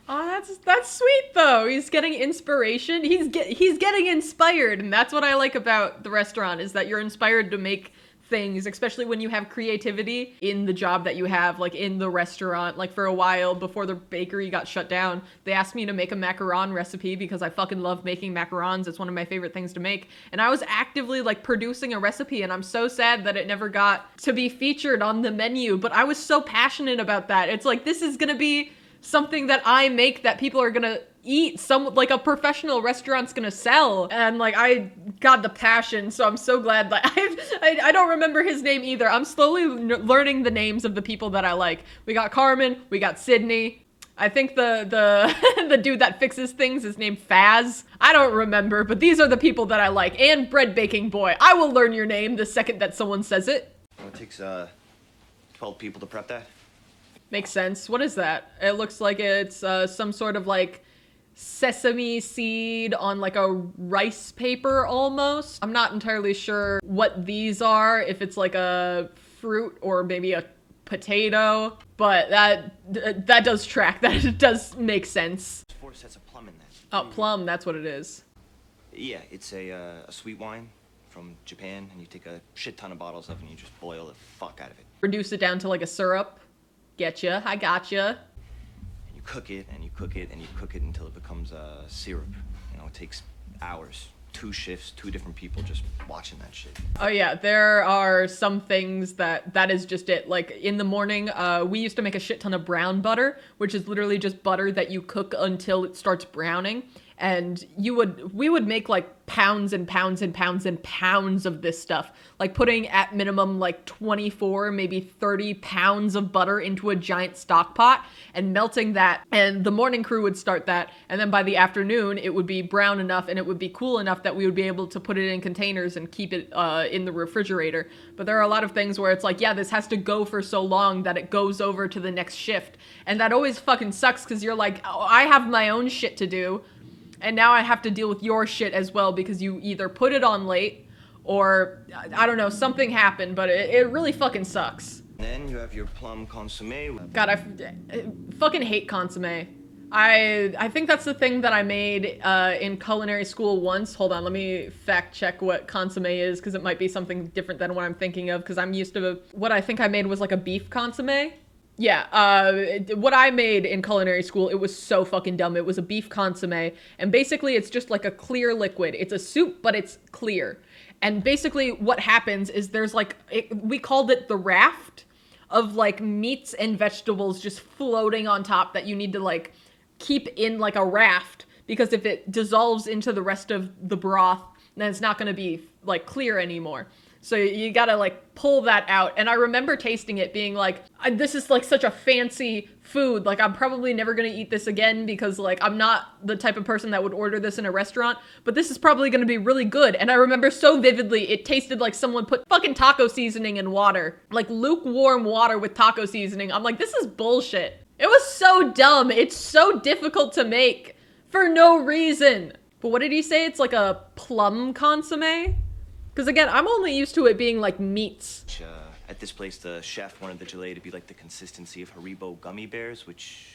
Oh, that's sweet though. He's getting inspiration. He's getting inspired, and that's what I like about the restaurant, is that you're inspired to make things, especially when you have creativity in the job that you have, like in the restaurant. Like for a while before the bakery got shut down, they asked me to make a macaron recipe because I fucking love making macarons. It's one of my favorite things to make. And I was actively like producing a recipe, and I'm so sad that it never got to be featured on the menu, but I was so passionate about that. It's like, this is gonna be something that I make that people are gonna eat, like a professional restaurant's gonna sell. And like, I got the passion, so I'm so glad that I don't remember his name either. I'm slowly learning the names of the people that I like. We got Carmen, we got Sydney. I think the the dude that fixes things is named Faz. I don't remember, but these are the people that I like. And Bread Baking Boy. I will learn your name the second that someone says it. It takes 12 people to prep that. Makes sense. What is that? It looks like it's some sort of like sesame seed on like a rice paper almost. I'm not entirely sure what these are, if it's like a fruit or maybe a potato, but that does track. That does make sense. There's 4 sets of plum in that. Oh, plum, that's what it is. Yeah, it's a sweet wine from Japan, and you take a shit ton of bottles of it and you just boil the fuck out of it. Reduce it down to like a syrup. Getcha, I gotcha. And you cook it, and you cook it, and you cook it until it becomes a syrup. You know, it takes hours. 2 shifts, 2 different people just watching that shit. Oh yeah, there are some things that is just it. Like in the morning, we used to make a shit ton of brown butter, which is literally just butter that you cook until it starts browning. And we would make like pounds and pounds and pounds and pounds of this stuff. Like putting at minimum like 24, maybe 30 pounds of butter into a giant stock pot and melting that. And the morning crew would start that. And then by the afternoon, it would be brown enough and it would be cool enough that we would be able to put it in containers and keep it in the refrigerator. But there are a lot of things where it's like, yeah, this has to go for so long that it goes over to the next shift. And that always fucking sucks because you're like, oh, I have my own shit to do. And now I have to deal with your shit as well because you either put it on late or, I don't know, something happened, but it really fucking sucks. Then you have your plum consommé. God, I fucking hate consommé. I think that's the thing that I made in culinary school once. Hold on, let me fact check what consommé is because it might be something different than what I'm thinking of because I'm used to what I think I made was like a beef consommé. Yeah, what I made in culinary school, it was so fucking dumb. It was a beef consommé, and basically it's just like a clear liquid. It's a soup, but it's clear. And basically what happens is there's like, we called it the raft of like meats and vegetables just floating on top that you need to like keep in like a raft, because if it dissolves into the rest of the broth, then it's not gonna be like clear anymore. So you gotta like pull that out. And I remember tasting it being like, this is like such a fancy food. Like I'm probably never gonna eat this again because like I'm not the type of person that would order this in a restaurant, but this is probably gonna be really good. And I remember so vividly, it tasted like someone put fucking taco seasoning in water. Like lukewarm water with taco seasoning. I'm like, this is bullshit. It was so dumb. It's so difficult to make for no reason. But what did he say? It's like a plum consommé? Because again, I'm only used to it being like meats. At this place, the chef wanted the gelée to be like the consistency of Haribo gummy bears, which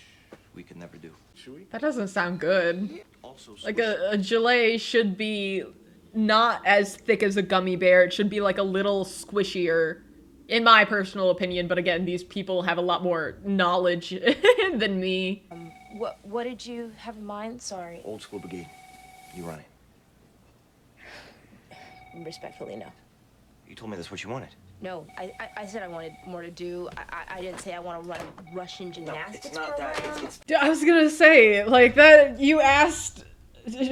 we could never do. Should we? That doesn't sound good. Also, like a gelée should be not as thick as a gummy bear. It should be like a little squishier, in my personal opinion. But again, these people have a lot more knowledge than me. What did you have in mind? Sorry. Old school brigade. You run it. Respectfully, no. You told me that's what you wanted. No, I said I wanted more to do. I didn't say I want to run a Russian gymnastics program. I was gonna say, like, that you asked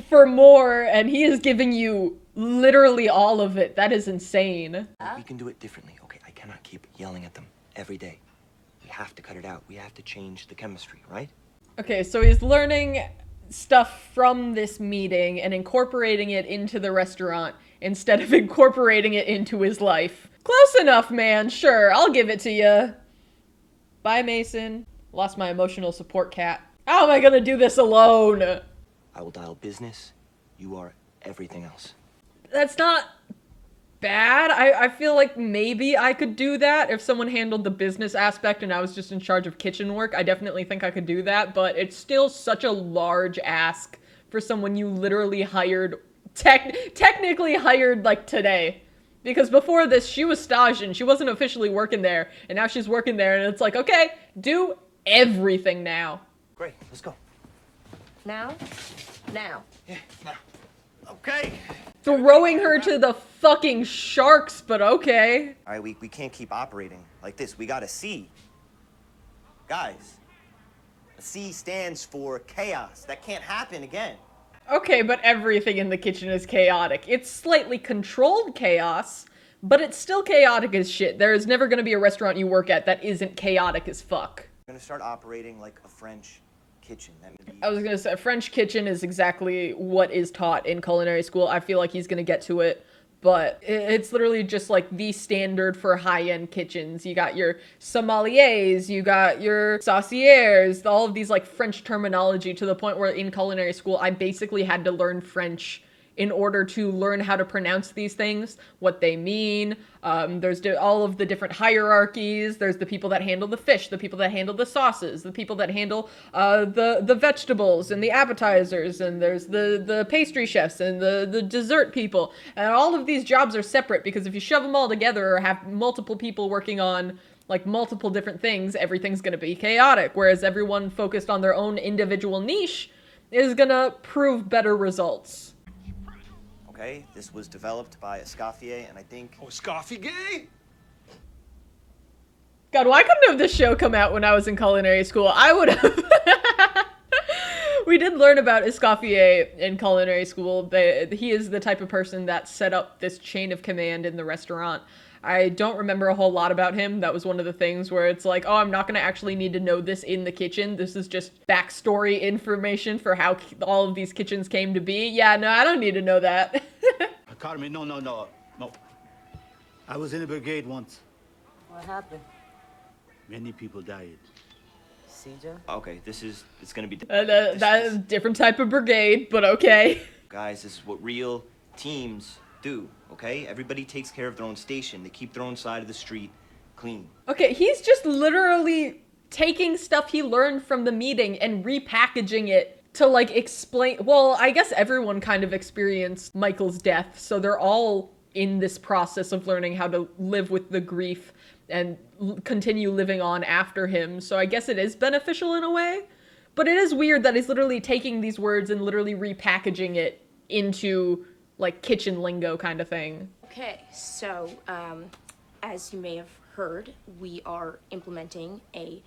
for more and he is giving you literally all of it. That is insane. We can do it differently, okay? I cannot keep yelling at them every day. We have to cut it out. We have to change the chemistry, right? Okay, so he's learning stuff from this meeting and incorporating it into the restaurant instead of incorporating it into his life. Close enough, man. Sure, I'll give it to you. Bye, Mason. Lost my emotional support cat. How am I gonna do this alone? I will dial business. You are everything else. That's not bad. I feel like maybe I could do that if someone handled the business aspect and I was just in charge of kitchen work. I definitely think I could do that, but it's still such a large ask for someone you literally hired, technically hired like today. Because before this, she was staging. She wasn't officially working there, and now she's working there, and it's like, okay, do everything now. Great, let's go. Now? Now. Yeah, now. Okay. Throwing her to the fucking sharks, but okay. All right, we can't keep operating like this. We got a C. Guys, a C stands for chaos. That can't happen again. Okay, but everything in the kitchen is chaotic. It's slightly controlled chaos, but it's still chaotic as shit. There is never gonna be a restaurant you work at that isn't chaotic as fuck. We're gonna start operating like a French kitchen. That would be... I was gonna say, French kitchen is exactly what is taught in culinary school. I feel like he's gonna get to it, but it's literally just like the standard for high-end kitchens. You got your sommeliers, you got your sauciers, all of these like French terminology, to the point where in culinary school, I basically had to learn French in order to learn how to pronounce these things, what they mean. There's all of the different hierarchies. There's the people that handle the fish, the people that handle the sauces, the people that handle the vegetables and the appetizers, and there's the pastry chefs and the dessert people. And all of these jobs are separate, because if you shove them all together or have multiple people working on like multiple different things, everything's gonna be chaotic. Whereas everyone focused on their own individual niche is gonna prove better results. Okay, this was developed by Escoffier, and I think... Oh, Escoffier? God, why couldn't have this show come out when I was in culinary school? I would have. We did learn about Escoffier in culinary school. He is the type of person that set up this chain of command in the restaurant. I don't remember a whole lot about him. That was one of the things where it's like, oh, I'm not going to actually need to know this in the kitchen. This is just backstory information for how all of these kitchens came to be. Yeah, no, I don't need to know that. Academy, no. I was in a brigade once. What happened? Many people died. CJ? Okay, it's gonna be... that is a different type of brigade, but okay. Guys, this is what real teams do, okay? Everybody takes care of their own station. They keep their own side of the street clean. Okay, he's just literally taking stuff he learned from the meeting and repackaging it to like explain. Well, I guess everyone kind of experienced Michael's death, so they're all in this process of learning how to live with the grief and continue living on after him. So I guess it is beneficial in a way, but it is weird that he's literally taking these words and literally repackaging it into like kitchen lingo kind of thing. Okay, so as you may have heard, we are implementing a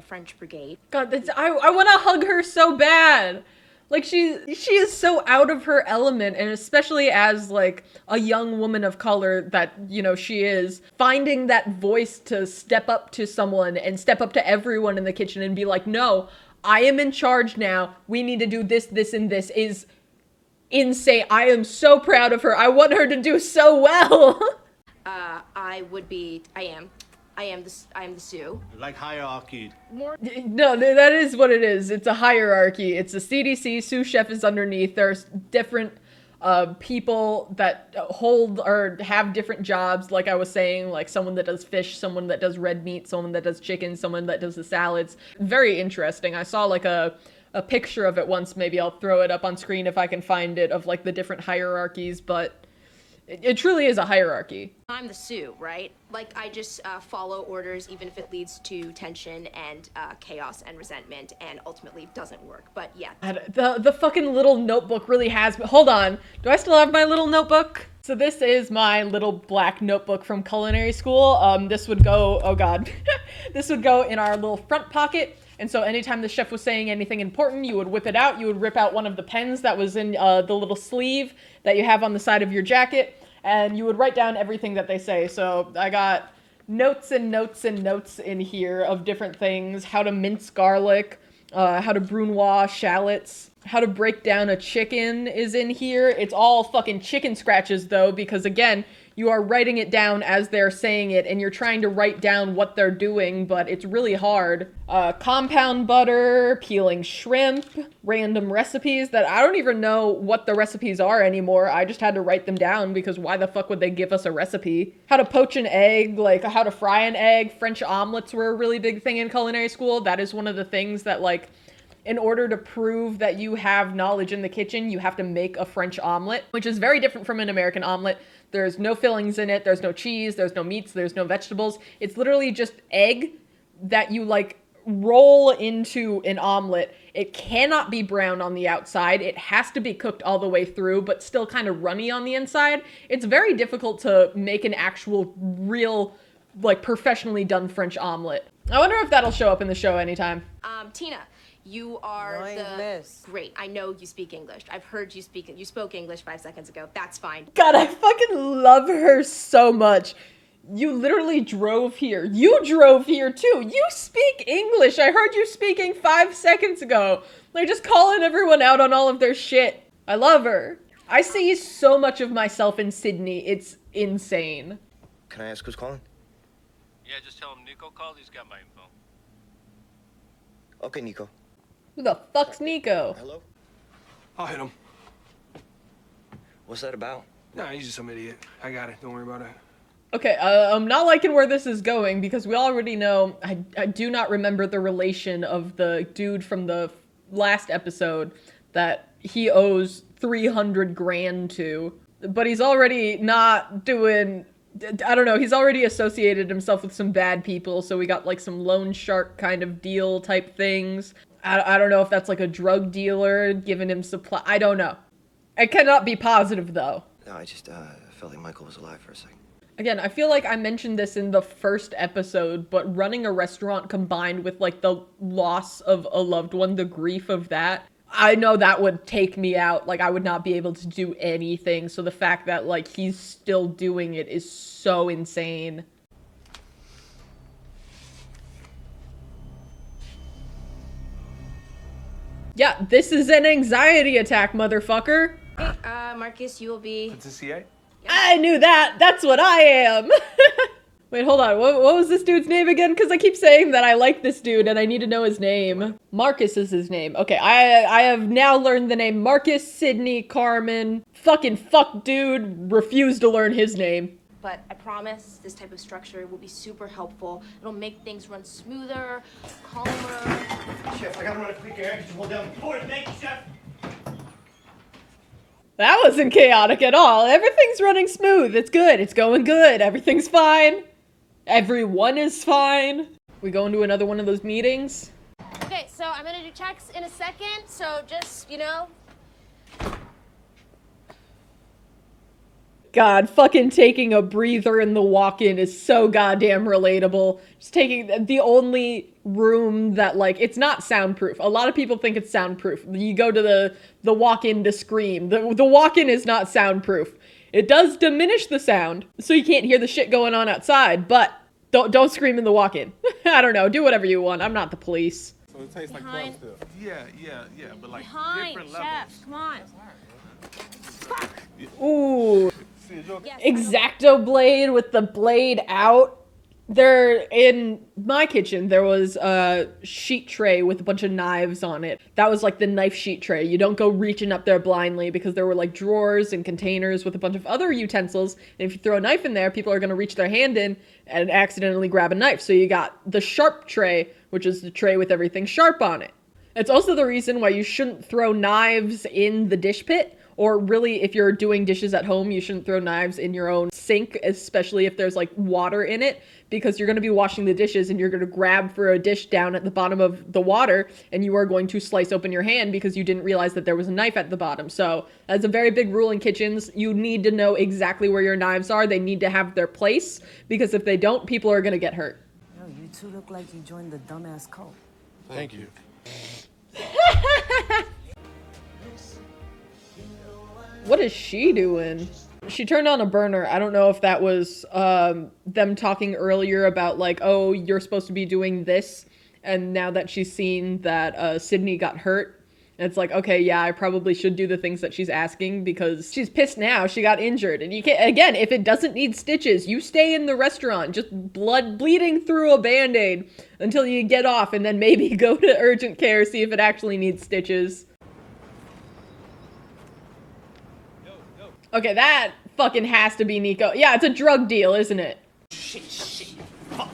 French brigade. God, I want to hug her so bad. Like she is so out of her element, and especially as like a young woman of color that, you know, she is, finding that voice to step up to someone and step up to everyone in the kitchen and be like, no, I am in charge now. We need to do this, this, and this is insane. I am so proud of her. I want her to do so well. I am the Sioux. Like hierarchy. No, that is what it is. It's a hierarchy. It's a CDC. Sous chef is underneath. There's different people that hold or have different jobs. Like I was saying, like someone that does fish, someone that does red meat, someone that does chicken, someone that does the salads. Very interesting. I saw like a picture of it once. Maybe I'll throw it up on screen if I can find it, of like the different hierarchies, but it truly is a hierarchy. I'm the Sioux, right? Like, I just follow orders even if it leads to tension and chaos and resentment and ultimately doesn't work. But yeah. The fucking little notebook really has... Hold on. Do I still have my little notebook? So this is my little black notebook from culinary school. This would go... Oh God. This would go in our little front pocket. And so anytime the chef was saying anything important, you would whip it out. You would rip out one of the pens that was in the little sleeve that you have on the side of your jacket, and you would write down everything that they say. So I got notes and notes and notes in here of different things: how to mince garlic, how to brunoise shallots, how to break down a chicken is in here. It's all fucking chicken scratches though, because again, you are writing it down as they're saying it, and you're trying to write down what they're doing, but it's really hard. Compound butter, peeling shrimp, random recipes that I don't even know what the recipes are anymore. I just had to write them down because why the fuck would they give us a recipe? How to poach an egg, like how to fry an egg. French omelets were a really big thing in culinary school. That is one of the things that, like, in order to prove that you have knowledge in the kitchen, you have to make a French omelet, which is very different from an American omelet. There's no fillings in it, there's no cheese, there's no meats, there's no vegetables. It's literally just egg that you like roll into an omelet. It cannot be brown on the outside. It has to be cooked all the way through, but still kind of runny on the inside. It's very difficult to make an actual, real, like professionally done French omelet. I wonder if that'll show up in the show anytime. Tina, you are great. I know you speak English. I've heard you spoke English 5 seconds ago. That's fine. God, I fucking love her so much. You literally drove here. You drove here too. You speak English. I heard you speaking 5 seconds ago. Like, just calling everyone out on all of their shit. I love her. I see so much of myself in Sydney. It's insane. Can I ask who's calling? Yeah, just tell him Nico called. He's got my info. Okay, Nico. Who the fuck's Nico? Hello? I'll hit him. What's that about? Nah, he's just some idiot. I got it. Don't worry about it. Okay, I'm not liking where this is going because we already know, I do not remember the relation of the dude from the last episode that he owes 300 grand to, but he's already not doing, I don't know, he's already associated himself with some bad people, so we got like some loan shark kind of deal type things. I don't know if that's like a drug dealer giving him supply, I don't know. I cannot be positive though. No, I just felt like Michael was alive for a second. Again, I feel like I mentioned this in the first episode, but running a restaurant combined with like the loss of a loved one, the grief of that, I know that would take me out. Like, I would not be able to do anything. So the fact that like he's still doing it is so insane. Yeah, this is an anxiety attack, motherfucker. Hey, Marcus, you will be... It's a CA? I knew that. That's what I am. Wait, hold on. What was this dude's name again? Because I keep saying that I like this dude and I need to know his name. Marcus is his name. Okay, I have now learned the name Marcus Sidney Carmen. Fucking fuck dude. Refuse to learn his name. But I promise this type of structure will be super helpful. It'll make things run smoother, calmer. Chef, I gotta run a quick errand. Could you hold down the fort? Thank you, Chef. That wasn't chaotic at all. Everything's running smooth. It's good. It's going good. Everything's fine. Everyone is fine. We go into another one of those meetings. Okay, so I'm gonna do checks in a second, so just, you know. God, fucking taking a breather in the walk-in is so goddamn relatable. Just taking the only room that, like, it's not soundproof. A lot of people think it's soundproof. You go to the walk-in to scream. The walk-in is not soundproof. It does diminish the sound, so you can't hear the shit going on outside, but don't scream in the walk-in. I don't know, do whatever you want. I'm not the police. So it tastes like Behind. club still. Yeah, but like Behind, different chef, levels. come on. Ooh. Yes, X-Acto blade with the blade out. There, in my kitchen, there was a sheet tray with a bunch of knives on it. That was like the knife sheet tray. You don't go reaching up there blindly because there were like drawers and containers with a bunch of other utensils. And if you throw a knife in there, people are going to reach their hand in and accidentally grab a knife. So you got the sharp tray, which is the tray with everything sharp on it. It's also the reason why you shouldn't throw knives in the dish pit. Or really, if you're doing dishes at home, you shouldn't throw knives in your own sink, especially if there's like water in it, because you're going to be washing the dishes and you're going to grab for a dish down at the bottom of the water and you are going to slice open your hand because you didn't realize that there was a knife at the bottom. So that's a very big rule in kitchens. You need to know exactly where your knives are. They need to have their place because if they don't, people are going to get hurt. Yo, you two look like you joined the dumbass cult. Thank you. What is she doing? She turned on a burner. I don't know if that was them talking earlier about like, oh, you're supposed to be doing this. And now that she's seen that Sydney got hurt, it's like, okay, yeah, I probably should do the things that she's asking because she's pissed now. She got injured. And you can't, again, if it doesn't need stitches, you stay in the restaurant, just blood bleeding through a Band-Aid until you get off and then maybe go to urgent care, see if it actually needs stitches. Okay, that fucking has to be Nico. Yeah, it's a drug deal, isn't it? Shit. Fuck.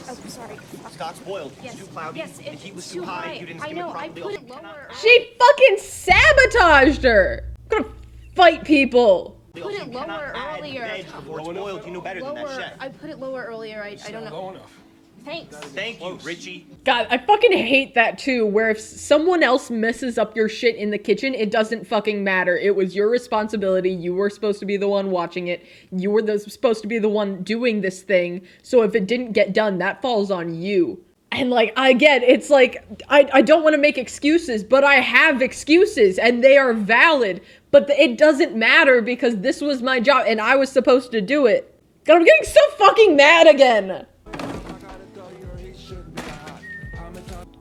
Oh, sorry. Scott's boiled. Yes, It's too cloudy. yes, the it's heat was too too high. high. You didn't I skim know, it I properly. put it lower. She fucking sabotaged her! I'm gonna fight people! Put it lower earlier. Before it's boiled, you know better than that, Lower. chef. I put it lower earlier. I don't know. Low enough. Thanks. Thank you, Richie. God, I fucking hate that too, where if someone else messes up your shit in the kitchen, it doesn't fucking matter. It was your responsibility. You were supposed to be the one watching it. You were supposed to be the one doing this thing. So if it didn't get done, that falls on you. And like, again, it's like, I don't want to make excuses, but I have excuses and they are valid. But it doesn't matter because this was my job and I was supposed to do it. God, I'm getting so fucking mad again.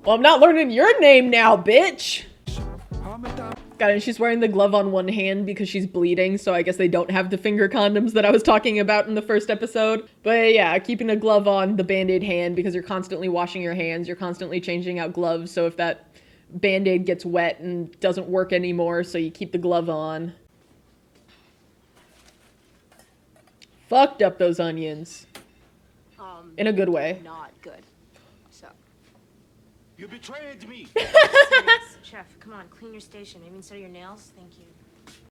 Well, I'm not learning your name now, bitch. God, and she's wearing the glove on one hand because she's bleeding, so I guess they don't have the finger condoms that I was talking about in the first episode. But yeah, keeping a glove on the Band-Aid hand because you're constantly washing your hands, you're constantly changing out gloves, so if that Band-Aid gets wet and doesn't work anymore, so you keep the glove on. Fucked up those onions. In a good way. Not good. So. You betrayed me. Chef, come on, clean your station. I mean, so your nails. Thank you.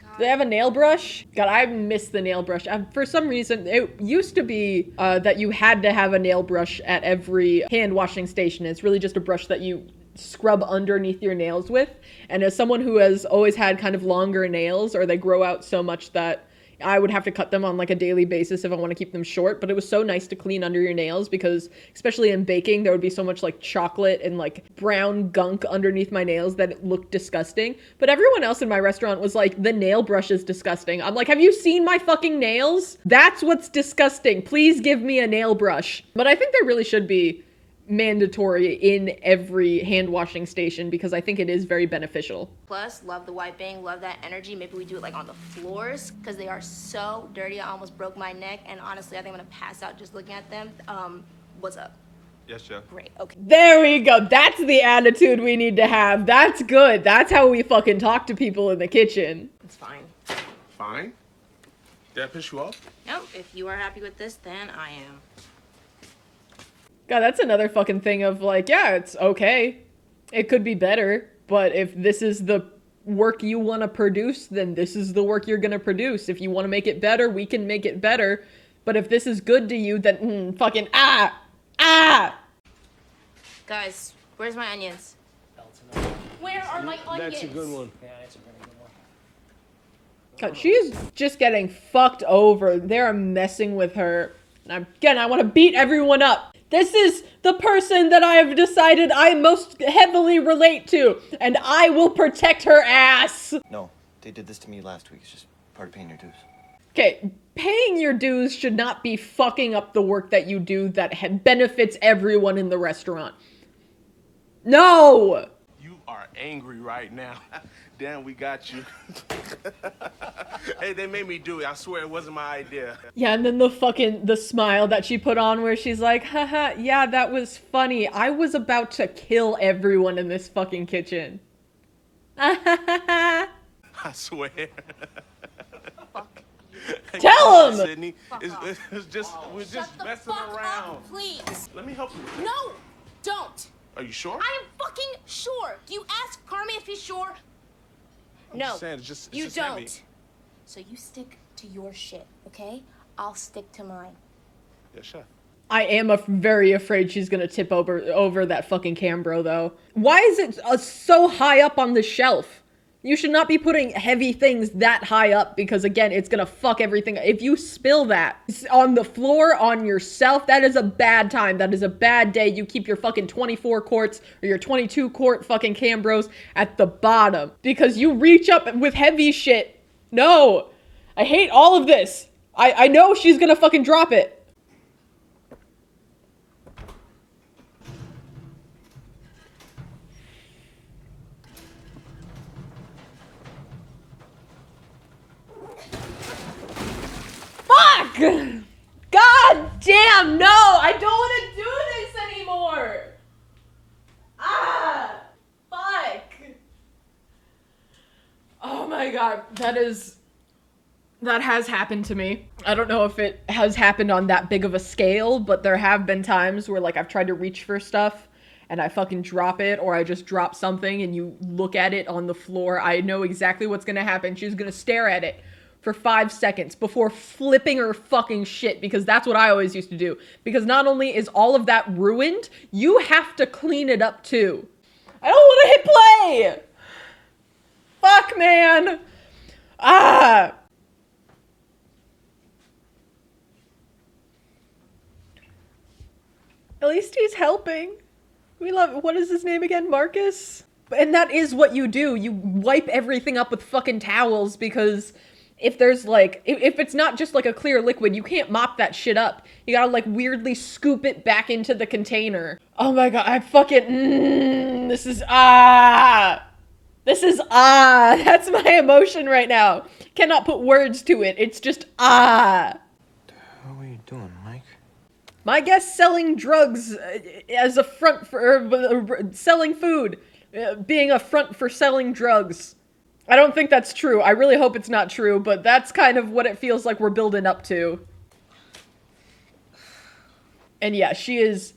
Do they have a nail brush? God, I miss the nail brush. For some reason, it used to be that you had to have a nail brush at every hand washing station. It's really just a brush that you scrub underneath your nails with. And as someone who has always had kind of longer nails, or they grow out so much that I would have to cut them on like a daily basis if I want to keep them short, but it was so nice to clean under your nails because especially in baking, there would be so much like chocolate and like brown gunk underneath my nails that it looked disgusting. But everyone else in my restaurant was like, the nail brush is disgusting. I'm like, have you seen my fucking nails? That's what's disgusting. Please give me a nail brush. But I think there really should be mandatory in every hand washing station because I think it is very beneficial. Plus, love the wiping, love that energy. Maybe we do it like on the floors because they are so dirty. I almost broke my neck, and honestly, I think I'm gonna pass out just looking at them. What's up? Yes, Chef. Great. Okay. There we go. That's the attitude we need to have. That's good. That's how we fucking talk to people in the kitchen. It's fine. Fine? Did I piss you off? No, if you are happy with this, then I am. God, that's another fucking thing of like, yeah, it's okay. It could be better, but if this is the work you want to produce, then this is the work you're going to produce. If you want to make it better, we can make it better. But if this is good to you, then fucking Guys, where's my onions? Where are my onions? That's a good one. God, she's just getting fucked over. They're messing with her. And again, I want to beat everyone up. This is the person that I have decided I most heavily relate to, and I will protect her ass. No, they did this to me last week. It's just part of paying your dues. Okay, paying your dues should not be fucking up the work that you do that benefits everyone in the restaurant. No! You are angry right now. Damn, we got you. Hey, they made me do it. I swear it wasn't my idea. Yeah, and then the smile that she put on where she's like, haha, yeah, that was funny. I was about to kill everyone in this fucking kitchen. I swear. Fuck. Tell him! Sydney, we're just messing around. Up, please. Let me help you. No, don't. Are you sure? I am fucking sure. Do you ask Carmi if he's sure? No, saying, it's just you don't. heavy. So you stick to your shit, okay? I'll stick to mine. Yeah, Chef. I am very afraid she's gonna tip over that fucking Cambro, though. Why is it so high up on the shelf? You should not be putting heavy things that high up because, again, it's gonna fuck everything. If you spill that on the floor, on yourself, that is a bad time. That is a bad day. You keep your fucking 24 quarts or your 22 quart fucking Cambros at the bottom because you reach up with heavy shit. No, I hate all of this. I know she's gonna fucking drop it. Fuck! God damn, no! I don't want to do this anymore! Ah! Fuck! Oh my god, that has happened to me. I don't know if it has happened on that big of a scale, but there have been times where like I've tried to reach for stuff and I fucking drop it, or I just drop something and you look at it on the floor. I know exactly what's gonna happen. She's gonna stare at it for 5 seconds before flipping her fucking shit, because that's what I always used to do. Because not only is all of that ruined, you have to clean it up too. I don't want to hit play! Fuck, man! Ah! At least he's helping. We love, what is his name again? Marcus? And that is what you do. You wipe everything up with fucking towels because if there's like, if it's not just like a clear liquid, you can't mop that shit up. You gotta like weirdly scoop it back into the container. Oh my god, I fucking, this is that's my emotion right now. Cannot put words to it. It's just What are you doing, Mike? My guess, selling drugs as a front for selling food, being a front for selling drugs. I don't think that's true. I really hope it's not true, but that's kind of what it feels like we're building up to. And yeah, she is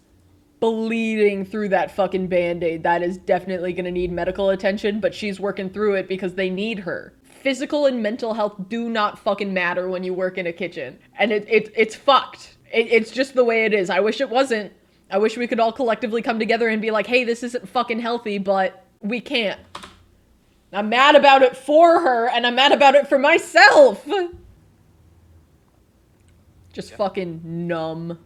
bleeding through that fucking band-aid. That is definitely gonna need medical attention, but she's working through it because they need her. Physical and mental health do not fucking matter when you work in a kitchen. And it's fucked. It's just the way it is. I wish it wasn't. I wish we could all collectively come together and be like, hey, this isn't fucking healthy, but we can't. I'm mad about it for her, and I'm mad about it for myself! Just fucking numb.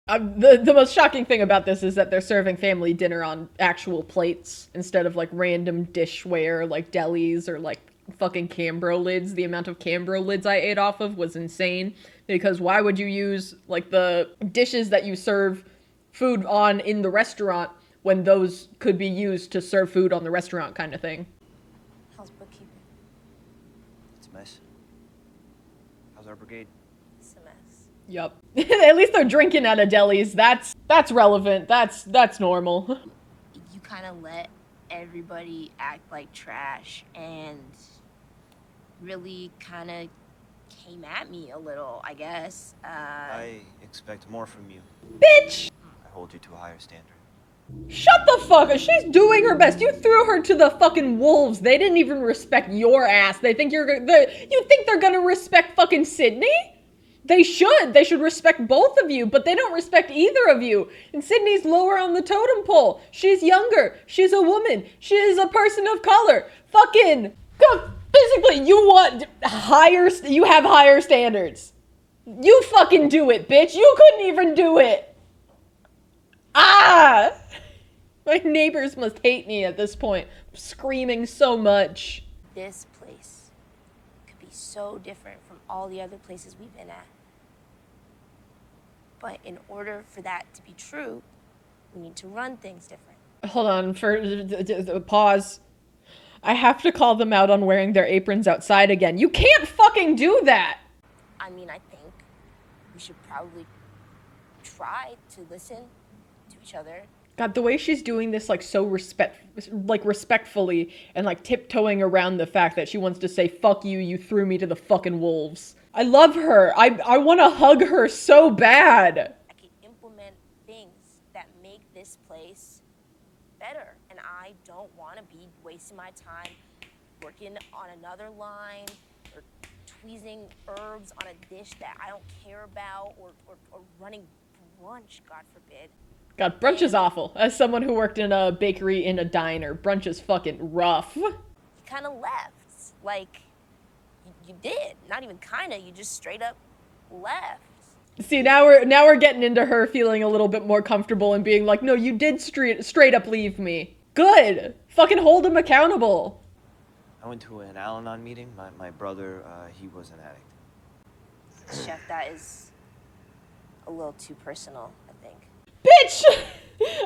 The most shocking thing about this is that they're serving family dinner on actual plates instead of like random dishware like delis or like fucking Cambro lids. The amount of Cambro lids I ate off of was insane, because why would you use like the dishes that you serve food on in the restaurant when those could be used to serve food on the restaurant kind of thing? How's bookkeeping? It's a mess. How's our brigade? It's a mess. Yup. At least they're drinking at a deli's. That's relevant. That's normal. You kind of let everybody act like trash and really kind of came at me a little, I guess. I expect more from you. Bitch! I hold you to a higher standard. Shut the fuck up. She's doing her best. You threw her to the fucking wolves. They didn't even respect your ass. They think you think they're gonna respect fucking Sydney? They should. They should respect both of you, but they don't respect either of you. And Sydney's lower on the totem pole. She's younger. She's a woman. She is a person of color. Fucking physically, you have higher standards. You fucking do it, bitch. You couldn't even do it. My neighbors must hate me at this point. I'm screaming so much. This place could be so different from all the other places we've been at. But in order for that to be true, we need to run things different. Hold on, pause. I have to call them out on wearing their aprons outside again. You can't fucking do that! I mean, I think we should probably try to listen to each other. God, the way she's doing this, like, so respectfully and, like, tiptoeing around the fact that she wants to say, fuck you, you threw me to the fucking wolves. I love her. I want to hug her so bad. I can implement things that make this place better. And I don't want to be wasting my time working on another line or tweezing herbs on a dish that I don't care about or running brunch, God forbid. God, brunch is awful. As someone who worked in a bakery in a diner, brunch is fucking rough. You kind of left. Like, you did. Not even kind of. You just straight up left. See, now we're getting into her feeling a little bit more comfortable and being like, no, you did straight up leave me. Good. Fucking hold him accountable. I went to an Al-Anon meeting. My brother, he was an addict. Chef, that is a little too personal, I think. Bitch!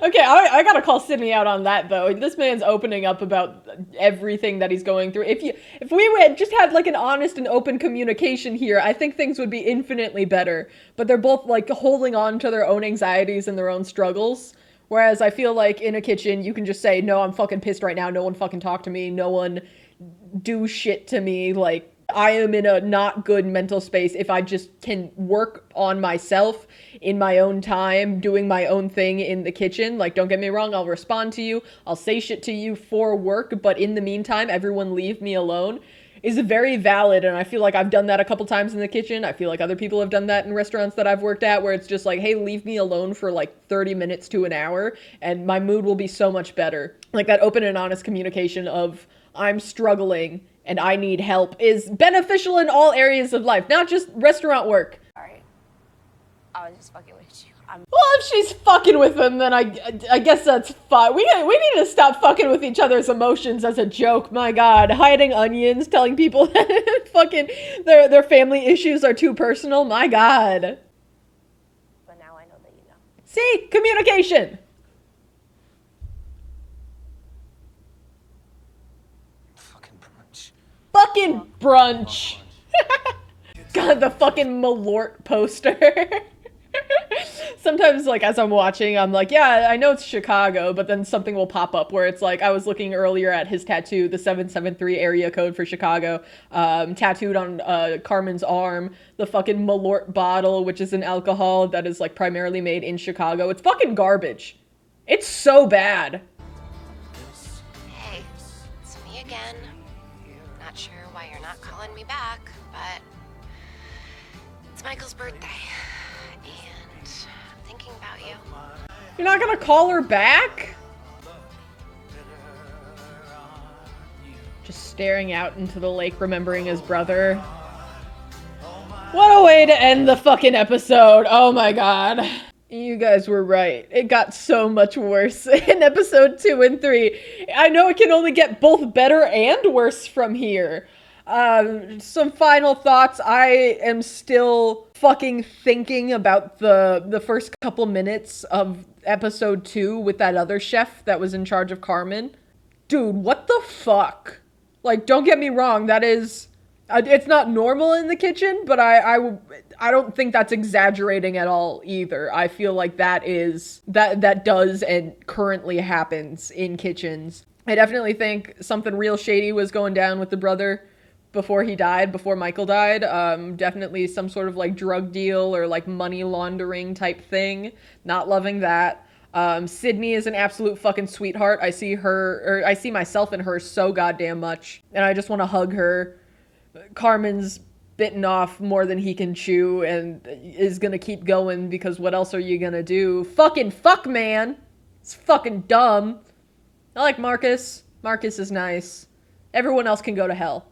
Okay, I gotta call Sydney out on that, though. This man's opening up about everything that he's going through. If we had just had, like, an honest and open communication here, I think things would be infinitely better. But they're both, like, holding on to their own anxieties and their own struggles. Whereas I feel like in a kitchen, you can just say, no, I'm fucking pissed right now. No one fucking talk to me. No one do shit to me. Like, I am in a not good mental space if I just can work on myself in my own time, doing my own thing in the kitchen. Like, don't get me wrong, I'll respond to you, I'll say shit to you for work, but in the meantime, everyone leave me alone is very valid, and I feel like I've done that a couple times in the kitchen. I feel like other people have done that in restaurants that I've worked at, where it's just like, hey, leave me alone for like 30 minutes to an hour, and my mood will be so much better. Like, that open and honest communication of, I'm struggling and I need help is beneficial in all areas of life, not just restaurant work. Alright. I was just fucking with you. Well, if she's fucking with him, then I guess that's fine. We need to stop fucking with each other's emotions as a joke. My God, hiding onions, telling people that fucking their family issues are too personal. My God. But now I know that you know. See, communication. Fucking brunch. God, the fucking Malort poster. Sometimes, like, as I'm watching, I'm like, yeah, I know it's Chicago, but then something will pop up where it's like, I was looking earlier at his tattoo, the 773 area code for Chicago, tattooed on Carmen's arm, the fucking Malort bottle, which is an alcohol that is, like, primarily made in Chicago. It's fucking garbage. It's so bad. Hey, it's me again. Not sure why you're not calling me back, but it's Michael's birthday. And I'm thinking about you. You're not gonna call her back? Just staring out into the lake, remembering his brother. What a way to end the fucking episode. Oh my God. You guys were right. It got so much worse in episode 2 and 3. I know it can only get both better and worse from here. Some final thoughts. I am still fucking thinking about the first couple minutes of episode 2 with that other chef that was in charge of Carmen. Dude, what the fuck? Like, don't get me wrong, that is... it's not normal in the kitchen, but I don't think that's exaggerating at all either. I feel like that does and currently happens in kitchens. I definitely think something real shady was going down with the brother before he died, before Michael died. Definitely some sort of like drug deal or like money laundering type thing. Not loving that. Sydney is an absolute fucking sweetheart. I see myself in her so goddamn much, and I just want to hug her. Carmen's bitten off more than he can chew and is gonna keep going because what else are you gonna do? Fucking fuck, man! It's fucking dumb. I like Marcus. Marcus is nice. Everyone else can go to hell.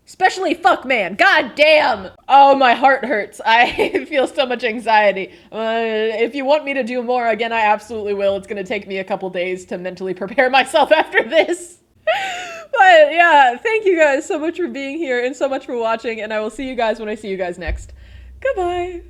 Especially fuck, man. God damn! Oh, my heart hurts. I feel so much anxiety. If you want me to do more, again, I absolutely will. It's gonna take me a couple days to mentally prepare myself after this. But yeah, thank you guys so much for being here and so much for watching, and I will see you guys when I see you guys next. Goodbye.